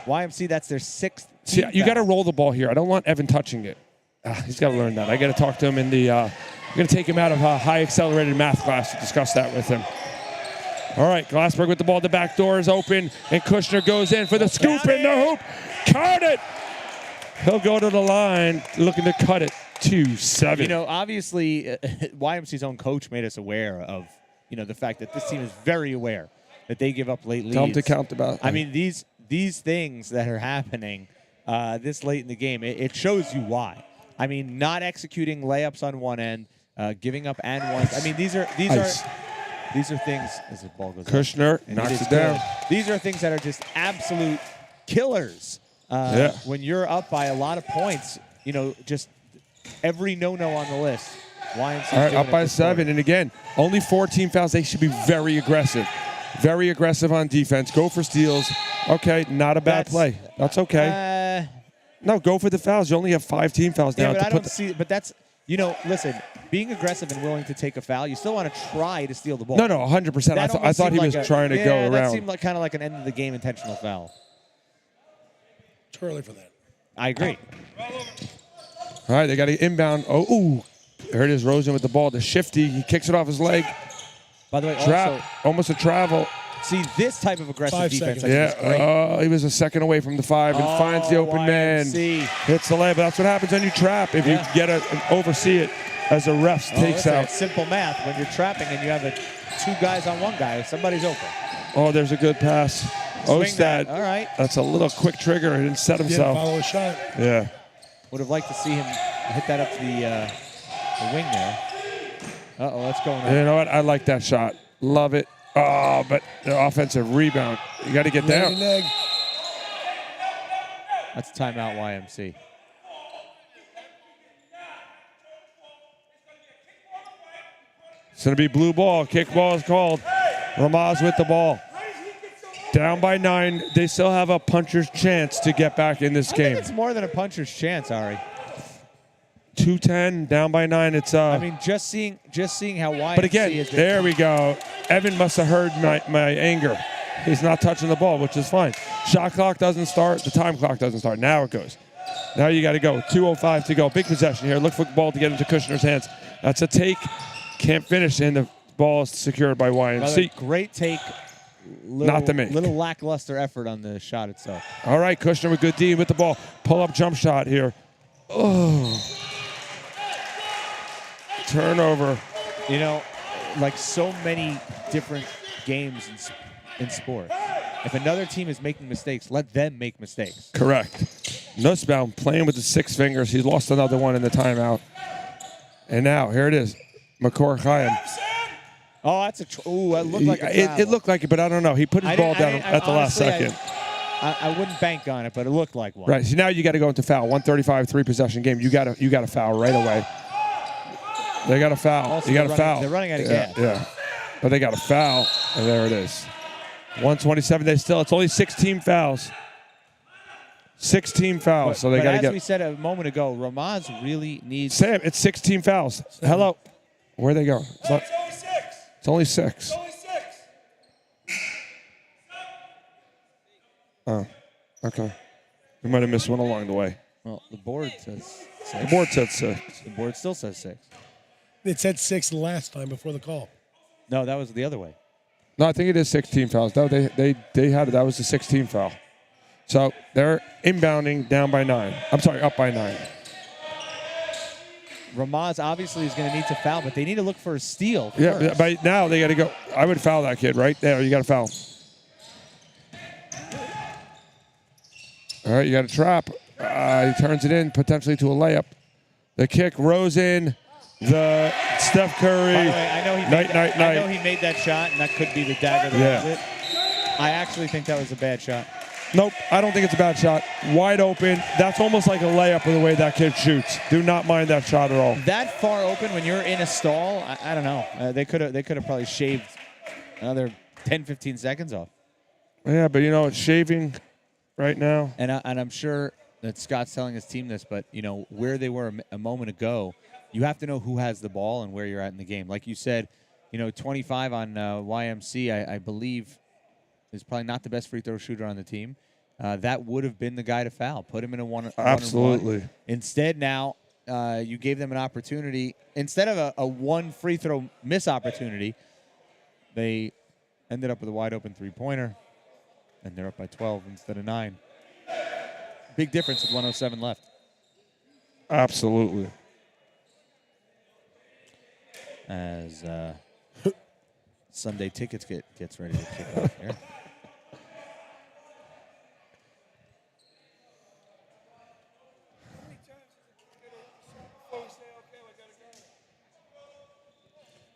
YMC, that's their 6th See, you got to foul. roll the ball here. I don't want Evan touching it. He's got to learn that. I got to talk to him in the. I'm going to take him out of high accelerated math class to discuss that with him. All right, Glassberg with the ball. The back door is open, and Kushner goes in for the scoop in the hoop. Cut it. He'll go to the line, looking to cut it 2-7. You know, obviously, YMC's own coach made us aware of, the fact that this team is very aware that they give up late leads. Tell him to count about. I mean, these things that are happening this late in the game, it shows you why. I mean, not executing layups on one end, giving up and ones. I mean, these are things as the ball goes. Kushner up, knocks it down. These are things that are just absolute killers. When you're up by a lot of points, just every no-no on the list. YMC's all right, doing up by it 7, and again, only 14 fouls. They should be very aggressive. Very aggressive on defense. Go for steals. Okay, not a bad play. That's okay. No, go for the fouls. You only have 5 team fouls now. Yeah, but I don't see. But that's listen. Being aggressive and willing to take a foul, you still want to try to steal the ball. No, 100%. I thought he was trying to go around. That seemed like kind of like an end of the game intentional foul. Too early for that. I agree. All right, they got to inbound. Oh, ooh. There it is, Rosen with the ball. The shifty, he kicks it off his leg. By the way, Trap, almost a travel. see this type of aggressive 5 defense. seconds. I think is great. He was a second away from the 5 and finds the open man. YMC. Hits the layup. That's what happens when you trap. If you get oversee it as a ref takes listen, out. it's simple math. When you're trapping and you have 2 guys on one guy, somebody's open. Oh, there's a good pass. Swing Ostad. that. All right. That's a little quick trigger. He didn't set Didn't himself. follow a shot. Yeah. Would have liked to see him hit that up to the wing there. Uh-oh, that's going on. You know what? I like that shot. Love it. Oh, but the offensive rebound. You got to get down. Neg. That's timeout YMC. It's going to be blue ball. Kick ball is called. RAMAZ with the ball. Down by 9. They still have a puncher's chance to get back in this I game. think it's more than a puncher's chance, Ari. 2:10, down by 9. It's I mean, just seeing how YMC But again, is. there we go. Evan must have heard my anger. He's not touching the ball, which is fine. Shot clock doesn't start. The time clock doesn't start. Now it goes. Now you got to go. 2:05 to go. Big possession here. Look for the ball to get into Kushner's hands. That's a take. Can't finish, and the ball is secured by YMC. Great take. Not to make. Little lackluster effort on the shot itself. All right, Kushner with good D with the ball. Pull-up jump shot here. Oh. Turnover. You know, like so many different games in sports, if another team is making mistakes, let them make mistakes. Correct. Nussbaum playing with the 6 fingers. He lost another one in the timeout. And now, here it is. Makor Chaim. Oh, that's ooh, that looked like a It travel. looked like it, but I don't know. He put his ball down at the last second. I wouldn't bank on it, but it looked like one. Right. So now you got to go into foul. 135, 3-possession game. You got to foul right away. They got to foul. Also, you got to they're foul. running- they're running out of gas. Yeah. But they got to foul, and there it is. 127. It's only 16 fouls. 16 fouls. So they got to as get. we said a moment ago, RAMAZ really needs. Sam, it's 16 fouls. Hello. Where'd they go? It's only 6. Oh, okay. We might have missed one along the way. Well, the board says 6. The board said 6. The board still says 6. It said 6 last time before the call. No, that was the other way. No, I think it is 16 fouls. No, they had it. That was the 16 foul. So they're inbounding down by 9. I'm sorry, up by 9. RAMAZ obviously is going to need to foul, but they need to look for a steal. Yeah, first. by now they got to go. I would foul that kid right there. You got to foul. All right, you got to trap. He turns it in potentially to a layup. The kick rose in. The Steph Curry. By the way, I know he night. I know he made that shot, and that could be the dagger that was it. I actually think that was a bad shot. Nope, I don't think it's a bad shot. Wide open. That's almost like a layup with the way that kid shoots. Do not mind that shot at all. That far open when you're in a stall, I don't know. They could have probably shaved another 10, 15 seconds off. Yeah, but it's shaving right now. And I'm sure that Scott's telling his team this, but where they were a moment ago, you have to know who has the ball and where you're at in the game. Like you said, 25 on YMC, I believe, is probably not the best free throw shooter on the team. that would have been the guy to foul. Put him in a one. Absolutely. 1-on-1. Instead, now you gave them an opportunity. Instead of a one free throw miss opportunity, they ended up with a wide open 3-pointer, and they're up by 12 instead of 9. Big difference with 1:07 left. Absolutely. As Sunday tickets gets ready to kick off here.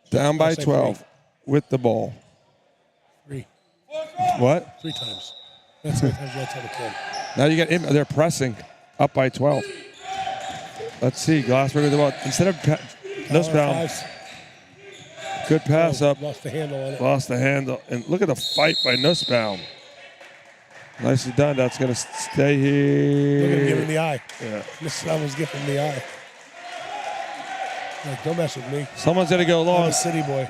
Down by I'll say 12 with the ball. 3. What? 3 times. That's 3 times right side of 10. Now you get they're pressing up by 12. Let's see. Glassberg with the ball. Instead of Nussbaum, good pass up. Lost the handle on it. Lost the handle. And look at the fight by Nussbaum. Nicely done. That's going to stay here. They're going to give him the eye. Yeah. Nussbaum was giving him the eye. Like, don't mess with me. Someone's going to go I'm long. a city boy.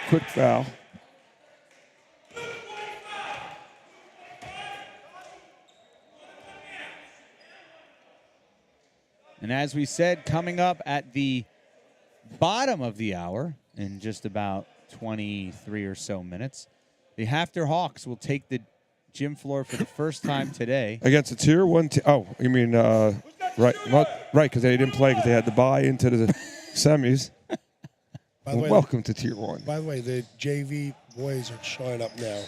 Quick foul. And as we said, coming up at the bottom of the hour in just about 23 or so minutes, the Hafter Hawks will take the gym floor for the first time today. Against a tier 1 team. Oh, you mean, right, because they didn't play because they had to buy into the semis. By the way, Welcome to tier 1. By the way, the JV boys are showing up now.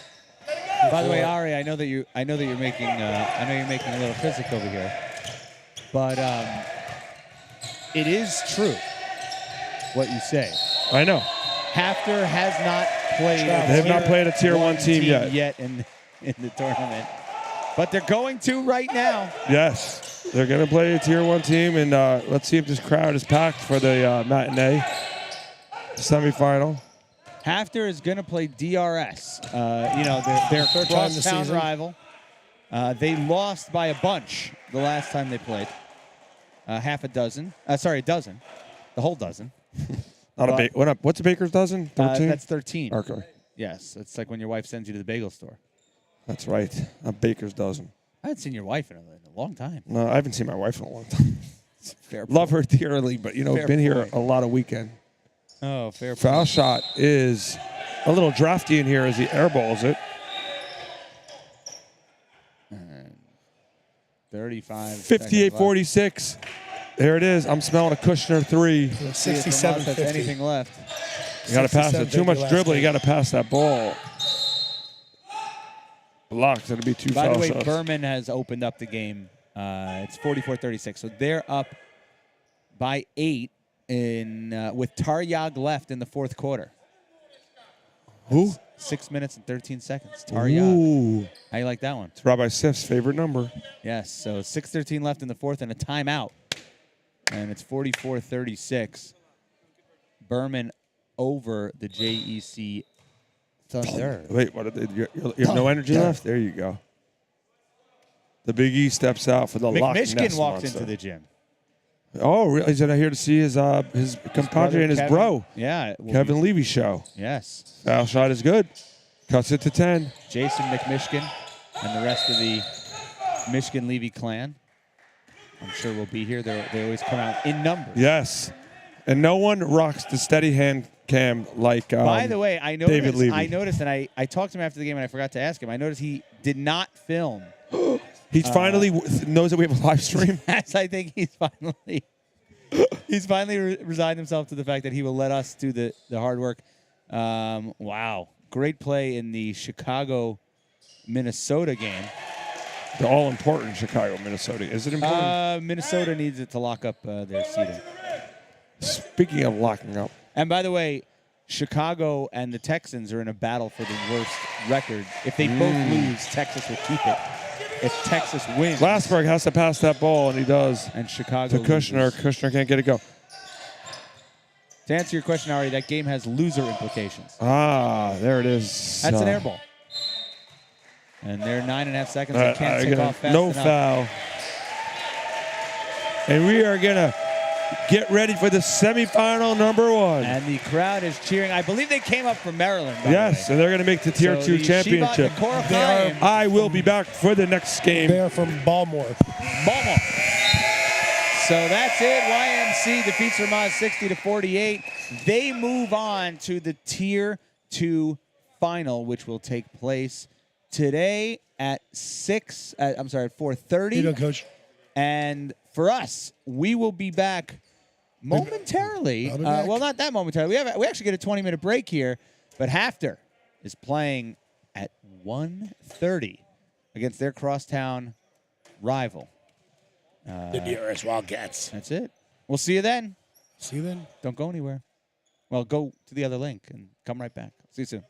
By the way, Ari, I know that you're making a little physical over here, but it is true what you say. I know. Hafter has not played. They have not played a tier 1 team yet. in the tournament, but they're going to right now. Yes, they're going to play a tier 1 team, and let's see if this crowd is packed for the matinee semifinal. Hafter is going to play DRS. Their Third time this crosstown season. rival. They lost by a bunch the last time they played. A dozen. The whole dozen. What's a baker's dozen? 13? That's 13. Okay. Yes, it's like when your wife sends you to the bagel store. That's right. A baker's dozen. I haven't seen your wife in a long time. No, I haven't seen my wife in a long time. Fair Love her dearly, but, Fair been here point. a lot of weekend. Oh, fair Foul point. shot is a little drafty in here as he airballs it. 35. 58-46. There it is. I'm smelling a Kushner 3. 67-50. Anything left? You got to pass it. Too much 67-50 dribbling. You last got to pass that ball. Blocked. It'll be 2 By the foul way, shots. Berman has opened up the game. It's 44-36. So they're up by 8 with Taryag left in the fourth quarter. Who? 6 minutes and 13 seconds. Taryag. Ooh. How you like that one? It's Rabbi Sif's favorite number. Yes. So 6:13 left in the fourth and a timeout. And it's 44-36. Berman over the JEC Thunder. Wait, what? You have no energy left? There you go. The Big E steps out for the Loch Ness McMishkin walked monster. into the gym. Oh, really? He's here to see his compadre and his Kevin. bro, Yeah. Kevin Levy show. Yes. Foul shot is good. Cuts it to 10. Jason McMishkin and the rest of the Michigan Levy clan. I'm sure will be here. They always come out in numbers. Yes. And no one rocks the steady hand cam like By the way, I noticed, David Levy. and I talked to him after the game, and I forgot to ask him. I noticed he did not film. He finally knows that we have a live stream. As I think he's finally resigned himself to the fact that he will let us do the hard work. Wow. Great play in the Chicago-Minnesota game. The all-important Chicago, Minnesota. Is it important? Minnesota needs it to lock up their seeding. Speaking of locking up. And by the way, Chicago and the Texans are in a battle for the worst record. If they both lose, Texas will keep it. If Texas wins, Glassberg has to pass that ball, and he does. and Chicago To Kushner. loses. Kushner can't get it go. To answer your question, Ari, that game has loser implications. There it is. That's an air ball. And they're 9.5 seconds. They can't take off fast no enough. foul. And we are going to Get ready for the semifinal number 1. And the crowd is cheering. I believe they came up from Maryland. By Yes, the way. and they're going to make the Tier So 2 the championship. Shiva and the Korakai I will be back for the next game. They're from Baltimore. Baltimore. So that's it. YMC defeats RAMAZ 60-48. They move on to the Tier 2 final, which will take place today at 4:30. You know, Coach. And for us, we will be back momentarily. I'll be back. Well, not that momentarily. We actually get a 20-minute break here, but Hafter is playing at 1:30 against their crosstown rival. The DRS Wildcats. That's it. We'll see you then. See you then. Don't go anywhere. Well, go to the other link and come right back. See you soon.